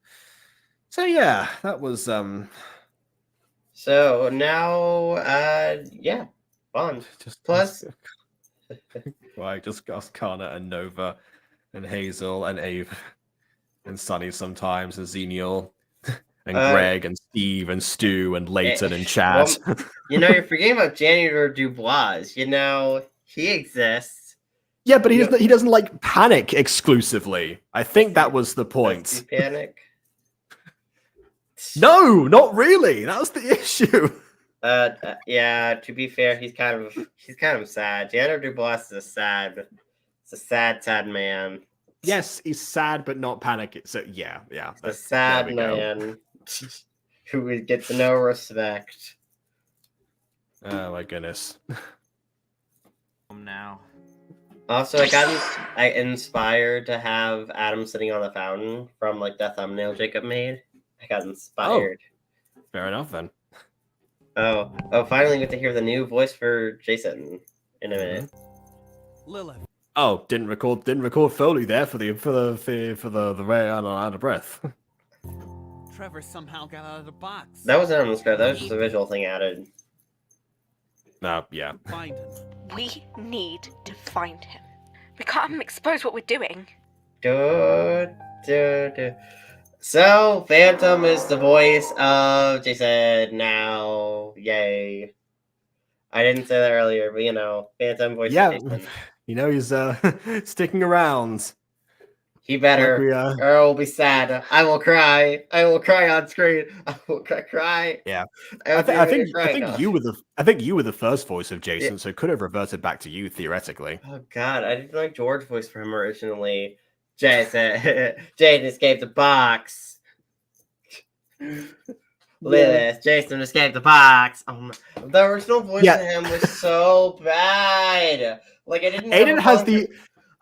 A: yeah, that was
B: So now yeah, Bond. Plus
A: right, just Gus, Kana, and Nova, and Hazel, and Ave, and Sunny sometimes, and Xenial, and Greg, and Steve, and Stu, and Leighton, and Chad.
B: Well, you know, you're forgetting about Janitor Dubois. You know, he exists.
A: Yeah, but he doesn't like Panic exclusively. I think that was the point.
B: Panic?
A: No, not really. That was the issue.
B: Yeah, to be fair, he's kind of sad. Janitor Dubois is a sad man.
A: Yes, he's sad, but not Panic. So yeah.
B: A sad man who gets no respect.
A: Oh my goodness.
I: Now.
B: Also, I got inspired to have Adam sitting on the fountain from like the thumbnail Jacob made. I got inspired.
A: Oh, fair enough then.
B: Oh! Finally, get to hear the new voice for Jason in a minute.
D: Lilith.
A: Oh, didn't record Foley there for the way out of breath.
D: Trevor somehow got out of the box.
B: That wasn't on the script. That was just a visual thing added.
A: No, yeah.
D: Find him.
N: We need to find him. We can't expose what we're doing.
B: So, Phantom is the voice of Jason now. Yay. I didn't say that earlier, but you know, Phantom voice of Jason.
A: You know, he's sticking around.
B: He better, or I will be sad. I will cry. I will cry on screen. I will cry.
A: Yeah, I think you were the first voice of Jason, so it could have reverted back to you theoretically.
B: Oh God, I didn't like George's voice for him originally. Jason escaped the box. Look at this. Jason escaped the box. The original voice of him was so bad. Like I didn't.
A: Aidan has the.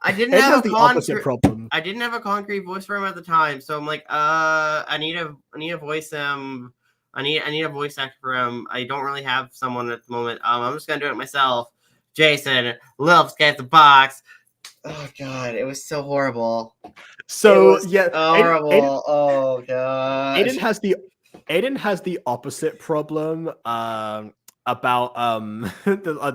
B: I didn't
A: Aidan
B: have
A: has
B: a
A: the opposite problem.
B: I didn't have a concrete voice for him at the time, so I'm like, I need to voice him. I need a voice actor for him. I don't really have someone at the moment. I'm just gonna do it myself. Jason, Lil escaped the box. Oh god, it was so horrible.
A: So
B: horrible. Oh god.
A: Aidan has the opposite problem about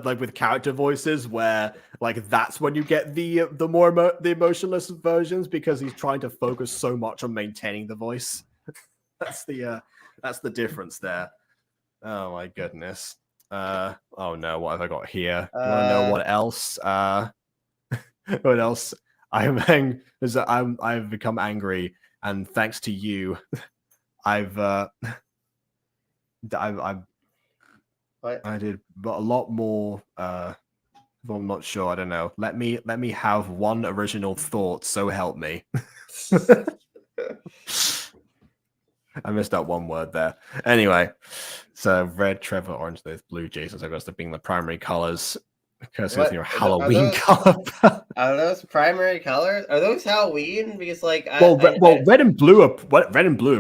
A: like with character voices, where like that's when you get the the emotionless versions, because he's trying to focus so much on maintaining the voice. That's the difference there. Oh my goodness. Oh no, what have I got here? Do you want to know what else? What else? I've become angry, and thanks to you, I did a lot more. I'm not sure. I don't know. Let me have one original thought. So help me. I missed out one word there. Anyway, so red, Trevor, orange, there's blue, Jason. So I guess being the primary colors. Because with your Halloween color.
B: Are those primary colors? Are those Halloween? Because like,
A: red and blue are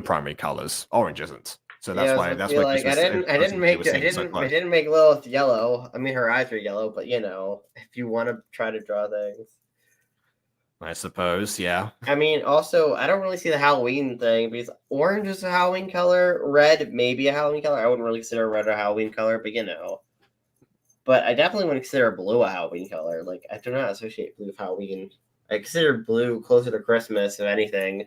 A: primary colors. Orange isn't. So that's why. That's why.
B: Like, I didn't make Lilith yellow. I mean, her eyes are yellow, but you know, if you want to try to draw things.
A: I suppose, yeah.
B: I mean, also, I don't really see the Halloween thing because orange is a Halloween color, red maybe a Halloween color. I wouldn't really consider red a Halloween color, but you know. But I definitely wouldn't consider blue a Halloween color. Like, I do not associate blue with Halloween. I consider blue closer to Christmas, if anything.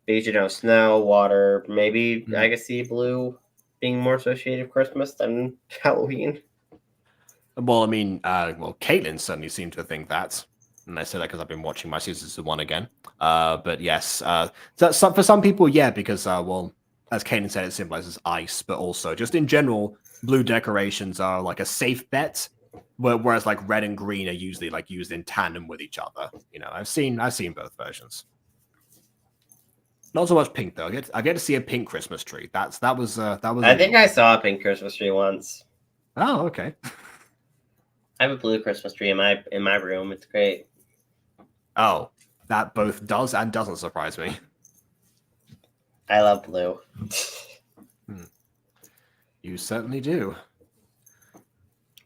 B: Because, you know, snow, water, maybe I could see blue being more associated with Christmas than Halloween.
A: Well, I mean, Caitlin certainly seemed to think that. And I say that because I've been watching my season 1 again. But yes, for some people, yeah, because, well, as Caitlin said, it symbolizes ice, but also just in general, blue decorations are like a safe bet, whereas like red and green are usually like used in tandem with each other. You know, I've seen both versions. Not so much pink though. I get to see a pink Christmas tree. That was.
B: I think I saw a pink Christmas tree once.
A: Oh, okay.
B: I have a blue Christmas tree in my room. It's great.
A: Oh, that both does and doesn't surprise me.
B: I love blue.
A: You certainly do.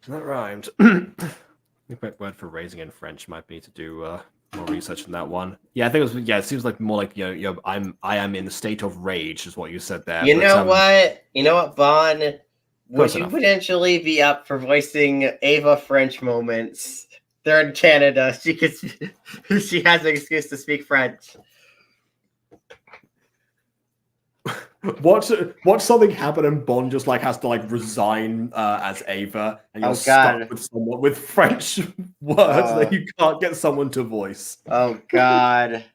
A: That rhymed. The correct word for raising in French might be to do more research on that one. Yeah, I think it was. Yeah, it seems like more like I am in the state of rage, is what you said there.
B: You know what, Vaughn? Would you potentially be up for voicing Ava French moments? They're in Canada. She has an excuse to speak French.
A: Watch something happen and Bond just like has to like resign as Ava, and you're stuck with someone with French words that you can't get someone to voice.
B: Oh God.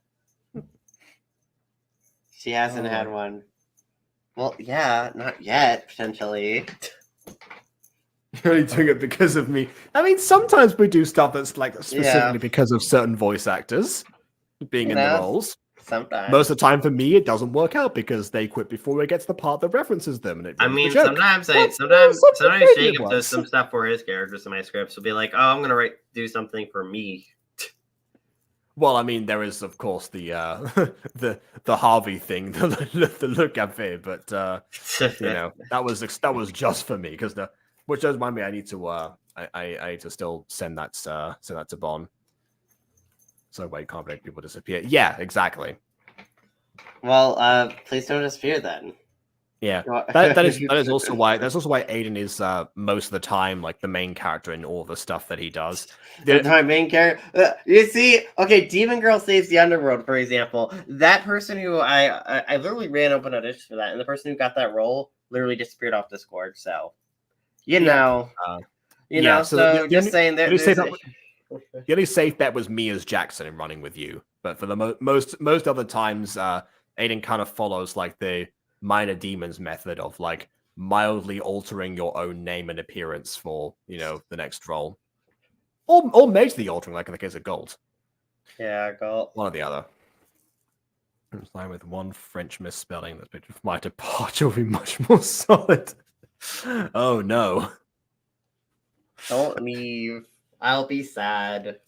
B: She hasn't had one. Well, yeah, not yet, potentially.
A: You're only doing it because of me. I mean, sometimes we do stuff that's like specifically because of certain voice actors being in the roles.
B: Sometimes.
A: Most of the time for me, it doesn't work out because they quit before it gets the part that references them. And
B: sometimes Jacob does some stuff for his characters in my scripts. Will be like, oh, I'm gonna do something for me.
A: Well, I mean, there is of course the Harvey thing, the Le Café, but you know that was just for me because which does remind me I need to I need to still send that to Bon. So wait, can't make people disappear. Yeah, exactly.
B: Well, please don't disappear then.
A: Yeah, that is also why Aidan is most of the time like the main character in all the stuff that he does.
B: My main character. You see, okay, Demon Girl Saves the Underworld, for example. That person who I literally ran open auditions for that, and the person who got that role literally disappeared off Discord. So, you know. So just saying that.
A: The only safe bet was me as Jackson in running with you, but for the most other times, Aidan kind of follows like the minor demons method of like mildly altering your own name and appearance for the next role, or majorly altering, like in the case of Gold.
B: Yeah, Gold.
A: One or the other. Line with one French misspelling. That picture of my departure will be much more solid. Oh no.
B: Don't leave. I'll be sad.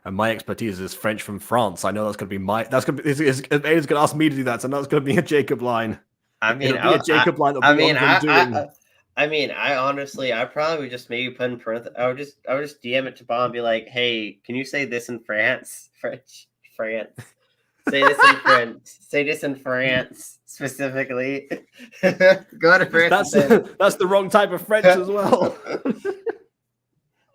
A: And my expertise is French from France. I know that's gonna be my. That's gonna be. Aidan's gonna ask me to do that, so that's gonna be a Jacob line.
B: I mean,
A: it'll be a Jacob line. That'll be one of them doing.
B: I honestly, I probably would just maybe put in parentheses. I would just DM it to Bob and be like, "Hey, can you say this in France? France. Say this in French. Say this in France specifically. Go to France."
A: That's the wrong type of French as well.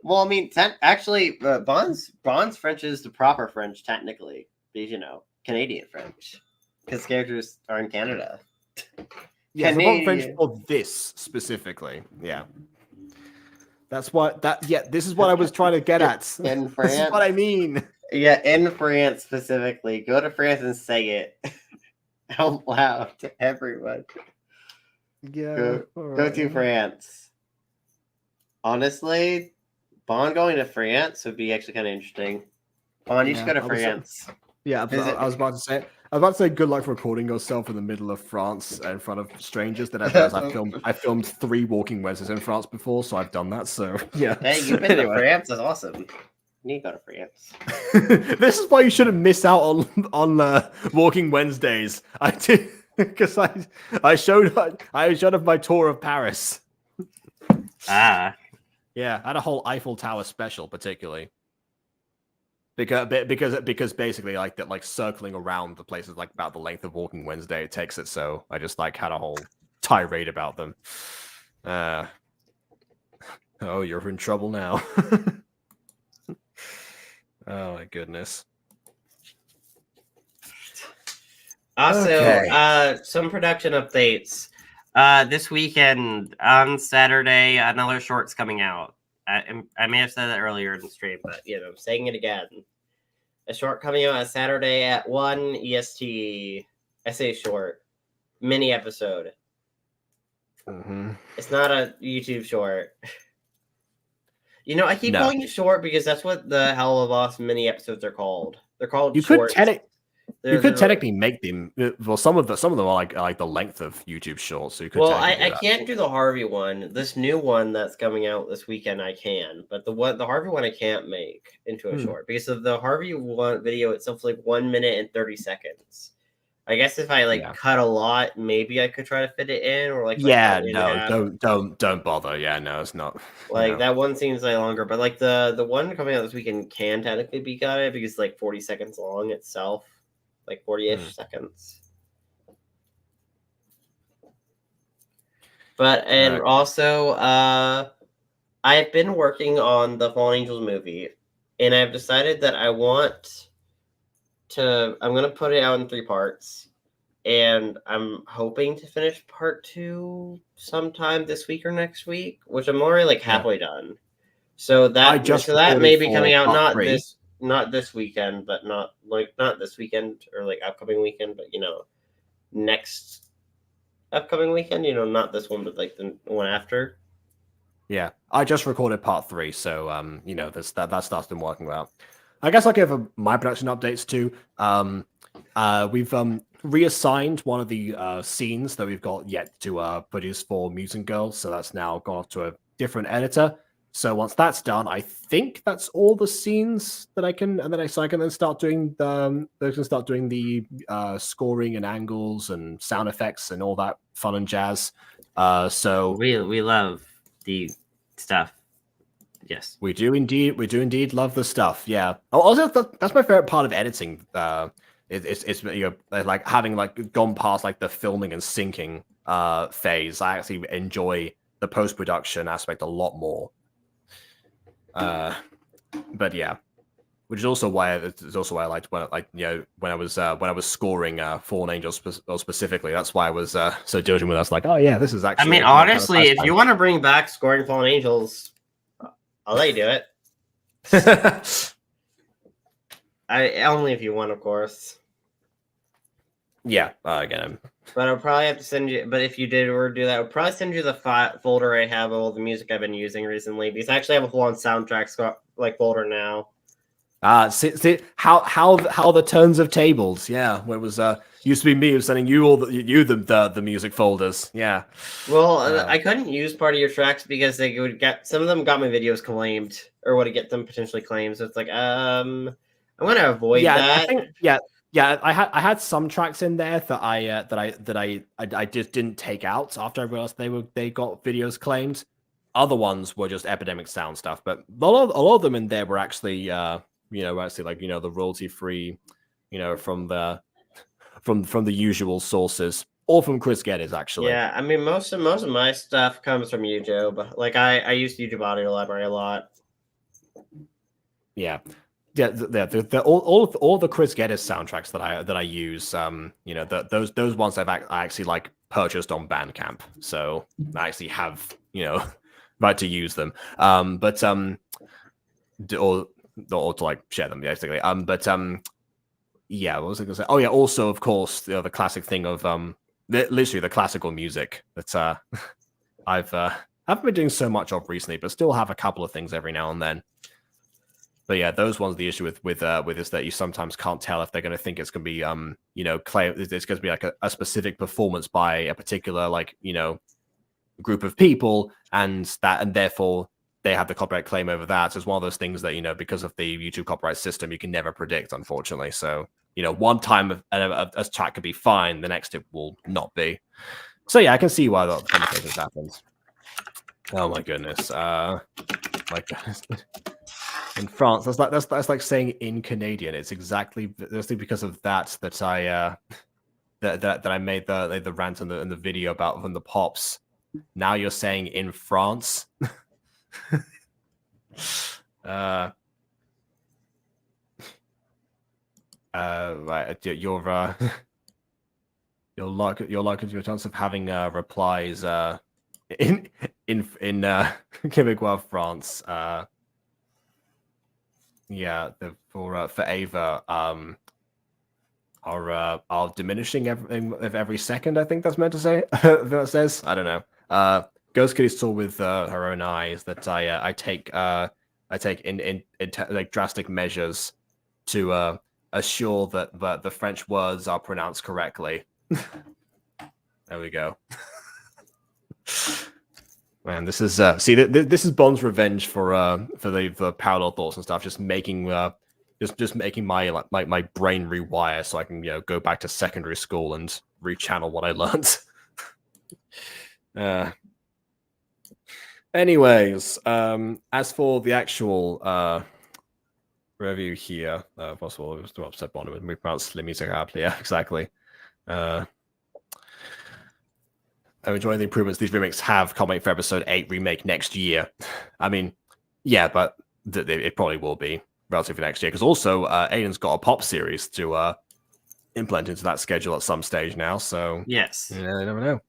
B: Well, I mean, actually, Bond's French is the proper French technically, because Canadian French, because characters are in Canada.
A: Yeah, the wrong French for this specifically. Yeah, that's what that. Yeah, this is what I was trying to get at.
B: In France,
A: this is what I mean.
B: Yeah, in France specifically. Go to France and say it out loud to everyone.
A: Yeah,
B: go to France. Honestly, Bond going to France would be actually kind of interesting. Bond, you should go to France.
A: Yeah, I was about to say. I was about to say good luck recording yourself in the middle of France in front of strangers. That I filmed 3 Walking Wednesdays in France before, so I've done that. So yeah.
B: Hey, you've been to France. That's awesome. You need to go to France.
A: This is why you shouldn't miss out on Walking Wednesdays. I did because I showed off my tour of Paris.
I: Ah.
A: Yeah, I had a whole Eiffel Tower special, particularly. Because basically like circling around the places like about the length of Walking Wednesday it takes it, so I just like had a whole tirade about them. Oh, you're in trouble now. Oh my goodness.
B: Also, some production updates. This weekend on Saturday, another short's coming out. I may have said that earlier in the stream, but I'm saying it again. A short coming out on Saturday at 1 EST. I say short. Mini episode.
A: Mm-hmm.
B: It's not a YouTube short. I keep calling it short because that's what the Hell of a Boss mini episodes are called. They're called shorts.
A: You could technically make them. Well, some of them are like the length of YouTube shorts. So you could.
B: Well, I can't do the Harvey one. This new one that's coming out this weekend, I can. But the Harvey one, I can't make into a short because of the Harvey one video itself, like 1 minute and 30 seconds. I guess if I cut a lot, maybe I could try to fit it in, or
A: don't bother. Yeah, no, it's not.
B: That one seems like longer, but like the one coming out this weekend can technically be got it because it's like 40 seconds long itself. Like 40-ish seconds. But also I've been working on the Fallen Angels movie, and I've decided that I'm gonna put it out in 3 parts, and I'm hoping to finish part 2 sometime this week or next week, which I'm already halfway done. So that may be coming out not this weekend, but not this weekend or upcoming weekend, but next upcoming weekend, not this one, but the one after.
A: Yeah, I just recorded part 3, so that stuff's been working out. I guess I'll give my production updates too. We've reassigned one of the scenes that we've got yet to produce for Mutant Girls, so that's now gone off to a different editor. So once that's done, I think that's all the scenes that I can, and then I can then start doing the scoring and angles and sound effects and all that fun and jazz. So
I: we love the stuff. Yes,
A: we do indeed love the stuff. Yeah. Also, that's my favorite part of editing. It's like having gone past the filming and syncing phase. I actually enjoy the post-production aspect a lot more. But yeah, which is also why I liked when I was scoring Fallen Angels specifically. That's why I was so diligent with us. Like, oh yeah, this is actually.
B: I mean, honestly, if you want to bring back scoring Fallen Angels, I'll let you do it. Only if you want, of course.
A: Yeah, again.
B: But I'll probably have to send you. But if you did or do that, I'll probably send you the folder I have of all the music I've been using recently. Because I actually have a full-on soundtracks folder now.
A: See how the turns of tables. Yeah, where it was used to be me who was sending you all the music folders. Yeah.
B: Well, I couldn't use part of your tracks because they would get some of them got my videos claimed or would get them potentially claimed. So it's like, I'm gonna avoid that.
A: I think I had some tracks in there that I just didn't take out after I realized they got videos claimed. Other ones were just Epidemic Sound stuff, but a lot of them in there were actually like the royalty free, from the usual sources or from Chris Geddes actually.
B: Yeah, I mean most of my stuff comes from YouTube. Like I use YouTube Audio Library a lot.
A: Yeah. All the Chris Geddes soundtracks that I use, those ones I actually like purchased on Bandcamp, so I actually have right to use them. Or to like share them basically. Yeah, what was I gonna say? Oh yeah, also of course the classic thing of literally the classical music that I haven't been doing so much of recently, but still have a couple of things every now and then. But yeah, those ones, the issue with is that you sometimes can't tell if they're going to think it's going to be claim it's going to be like a specific performance by a particular group of people, and therefore they have the copyright claim over that. So it's one of those things that because of the YouTube copyright system, you can never predict, unfortunately. So one time a track could be fine, the next it will not be. So yeah, I can see why that conversations happens. Oh my goodness, my goodness. In France, that's like saying in Canadian. It's exactly because of that I that I made the rant in the video about from the Pops. Now you're saying in France. Right, your your chance of having replies in Quebecois France. Yeah, for Ava are diminishing every second. I think that's meant to say. That says, I don't know. Ghost Kitty saw with her own eyes that I take in like drastic measures to assure that the French words are pronounced correctly. There we go. Man, this is this is Bond's revenge for the parallel thoughts and stuff. Just making just making my my brain rewire so I can go back to secondary school and rechannel what I learned. Anyways, as for the actual review here, possible it was to upset Bond with me pronounced Slimmy. Yeah, exactly. I'm enjoying the improvements these remakes have coming for episode 8 remake next year. I mean, yeah, but it probably will be relatively next year because also Aidan's got a pop series to implement into that schedule at some stage now. So
B: yes,
A: yeah, I never know.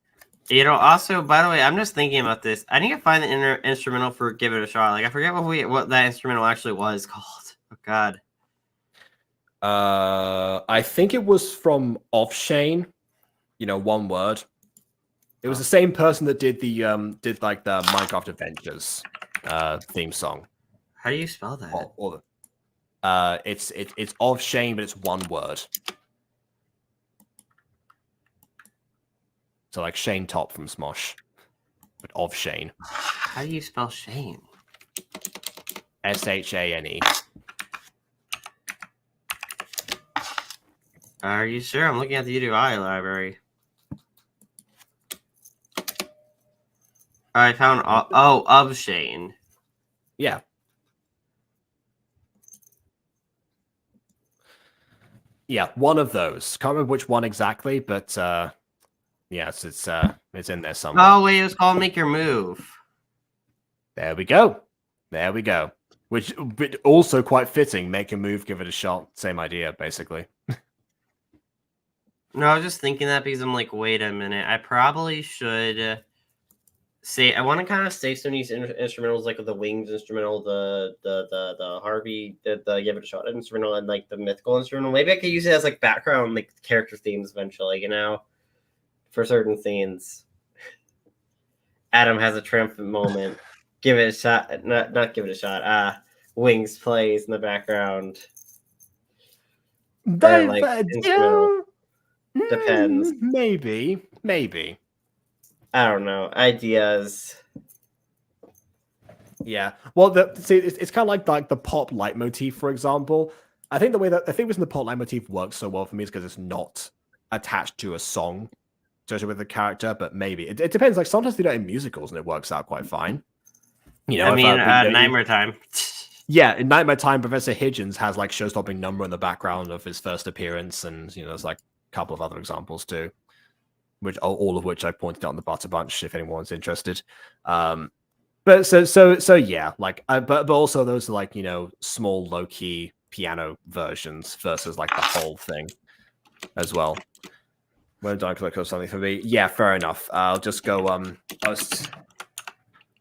B: Also, by the way, I'm just thinking about this. I need to find the instrumental for "Give It a Shot." Like, I forget what that instrumental actually was called. Oh God.
A: I think it was from Offshane. One word. It was the same person that did the like the Minecraft Adventures theme song.
B: How do you spell that?
A: It's of Shane, but it's one word. So like Shane Top from Smosh, but of Shane.
B: How do you spell Shane?
A: Shane.
B: Are you sure? I'm looking at the YouTube Audio Library. I found of Shane.
A: Yeah. Yeah, one of those. Can't remember which one exactly, but yes, it's in there somewhere.
B: Oh wait, it was called Make Your Move.
A: There we go. Which but also quite fitting. Make a move, give it a shot. Same idea, basically.
B: No, I was just thinking that because I'm like, wait a minute. I probably should say I want to kind of save some of these instrumentals, like the Wings instrumental, the Harvey, the Give It a Shot instrumental, and like the Mythical instrumental. Maybe I could use it as like background, like character themes eventually, for certain scenes. Adam has a triumphant moment. Give it a shot. Not give it a shot. Wings plays in the background. Or
A: They,
B: like instrumental. Depends.
A: Maybe.
B: I don't know. Ideas.
A: Yeah. Well, it's kind of like the pop leitmotif, for example. I think the reason the pop leitmotif works so well for me is because it's not attached to a song, especially with the character. But maybe it depends. Like sometimes they do it in musicals and it works out quite fine. You know,
I: I mean, Nightmare Time.
A: Yeah, in Nightmare Time, Professor Higgins has like show-stopping number in the background of his first appearance, and you know, there's like a couple of other examples too, which all of which I pointed out in the Butter Bunch if anyone's interested. But so yeah, like, but also those are like, you know, small low key piano versions versus like the whole thing as well. When Dark Click or something for me, yeah, fair enough. I'll just go.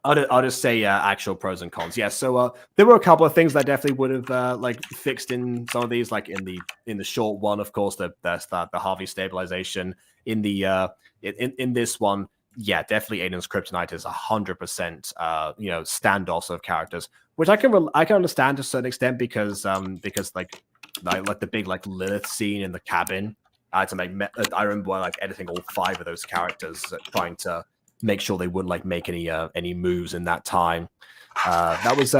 A: I'll just say actual pros and cons. Yeah, so there were a couple of things that definitely would have like fixed in some of these, like in the short one, of course, the Harvey stabilization. In the in this one, yeah, definitely Aidan's kryptonite is 100% you know, standoffs of characters, which I can understand to a certain extent because like the big like Lilith scene in the cabin. I had to make I remember like editing all 5 of those characters, trying to make sure they wouldn't like make any moves in that time. That was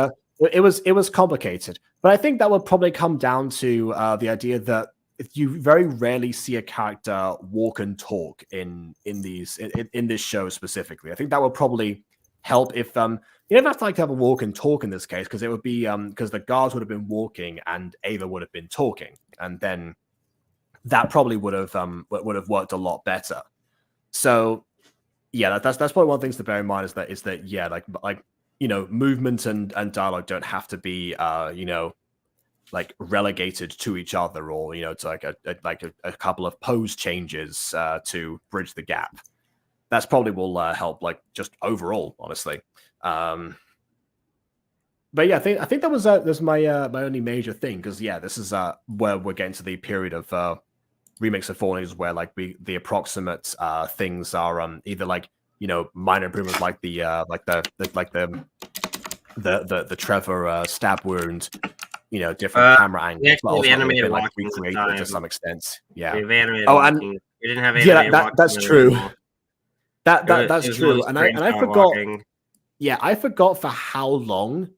A: it was complicated, but I think that would probably come down to the idea that you very rarely see a character walk and talk in this show specifically. I think that would probably help if you don't have to like have a walk and talk in this case, because it would be because the guards would have been walking and Ava would have been talking, and then that probably would have worked a lot better. So yeah, that's probably one of the things to bear in mind is that yeah, like you know, movement and dialogue don't have to be you know, like relegated to each other, or you know, to like a couple of pose changes to bridge the gap. That's probably will help, like just overall, honestly. But yeah, I think that was my my only major thing, because yeah, this is where we're getting to the period of remakes of Fallen Angels where like the approximate things are either like, you know, minor improvements like the Trevor stab wound, you know, different camera angles, but also been like recreated to some extent. Yeah. And
I: we didn't have animated
A: yeah, that's true. That's true.
I: Really,
A: And I forgot. Walking. Yeah, I forgot for how long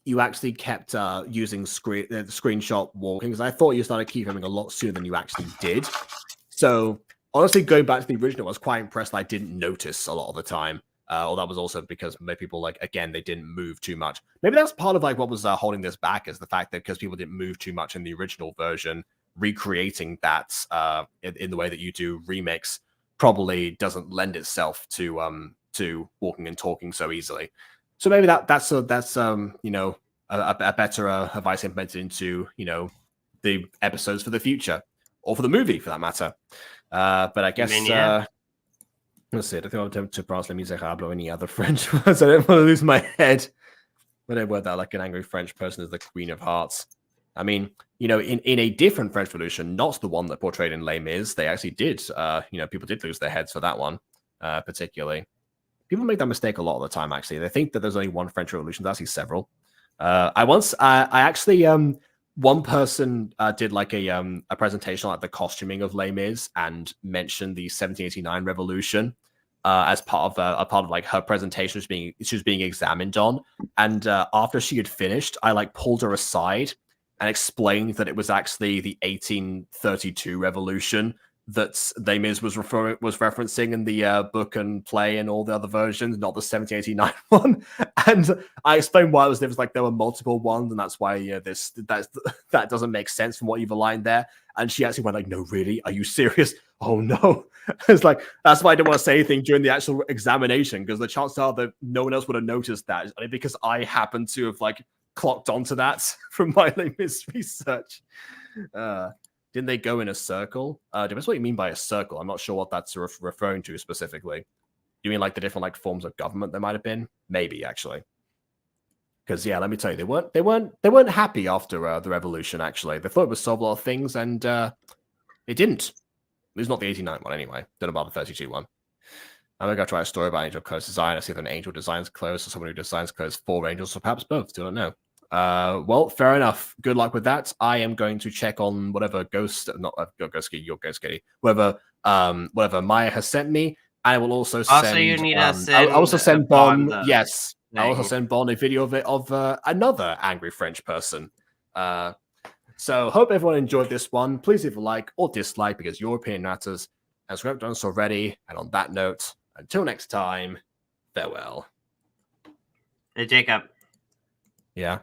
A: you actually kept using screenshot walking, because I thought you started keep filming a lot sooner than you actually did. So honestly, going back to the original, I was quite impressed that I didn't notice a lot of the time. Or that was also because maybe people, like, again, they didn't move too much. Maybe that's part of like what was holding this back, is the fact that because people didn't move too much in the original version, recreating that in the way that you do remakes probably doesn't lend itself to walking and talking so easily. So maybe that's you know, a better advice implemented into, you know, the episodes for the future, or for the movie for that matter. But I guess let's see. I think I'll attempt to pronounce Les Miserables or any other French words. I don't want to lose my head when I word that like an angry French person is the Queen of Hearts. I mean, you know, in a different French Revolution, not the one that portrayed in Les Mis, they actually did. You know, people did lose their heads for that one, particularly. People make that mistake a lot of the time. Actually, they think that there's only one French Revolution. There's actually several. I actually one person did like a presentation on like the costuming of Les Mis and mentioned the 1789 Revolution as part of like her presentation she was being examined on. And after she had finished, I like pulled her aside and explained that it was actually the 1832 Revolution that Les Mis was referencing in the book and play and all the other versions, not the 1789 one. And I explained why it was like there were multiple ones, and that's why that doesn't make sense from what you've aligned there. And she actually went like, "No, really? Are you serious? Oh no!" It's like, that's why I didn't want to say anything during the actual examination, because the chances are that no one else would have noticed that, because I happened to have like clocked onto that from my Les Mis research. Didn't they go in a circle? Depends what you mean by a circle. I'm not sure what that's referring to specifically. You mean like the different like forms of government there might have been? Maybe, actually. Because yeah, let me tell you, they weren't happy after the revolution. Actually, they thought it would solve a lot of things, and it didn't. It was not the 89 one anyway. Don't know about the 32 one. I'm gonna go try a story about angel clothes design. I see if an angel designs clothes or someone who designs clothes for angels, or perhaps both. Don't know. Well, fair enough. Good luck with that. I am going to check on whatever your Ghost Kitty, whatever Maya has sent me. I will also send.
I: Also, you need to
A: I'll also
I: send
A: send Bon.
I: Bon the
A: Yes, I'll also
I: thing.
A: send Bon a video of another angry French person. So hope everyone enjoyed this one. Please leave a like or dislike because your opinion matters. As we have done so already. And on that note, until next time, farewell.
I: Hey, Jacob.
A: Yeah.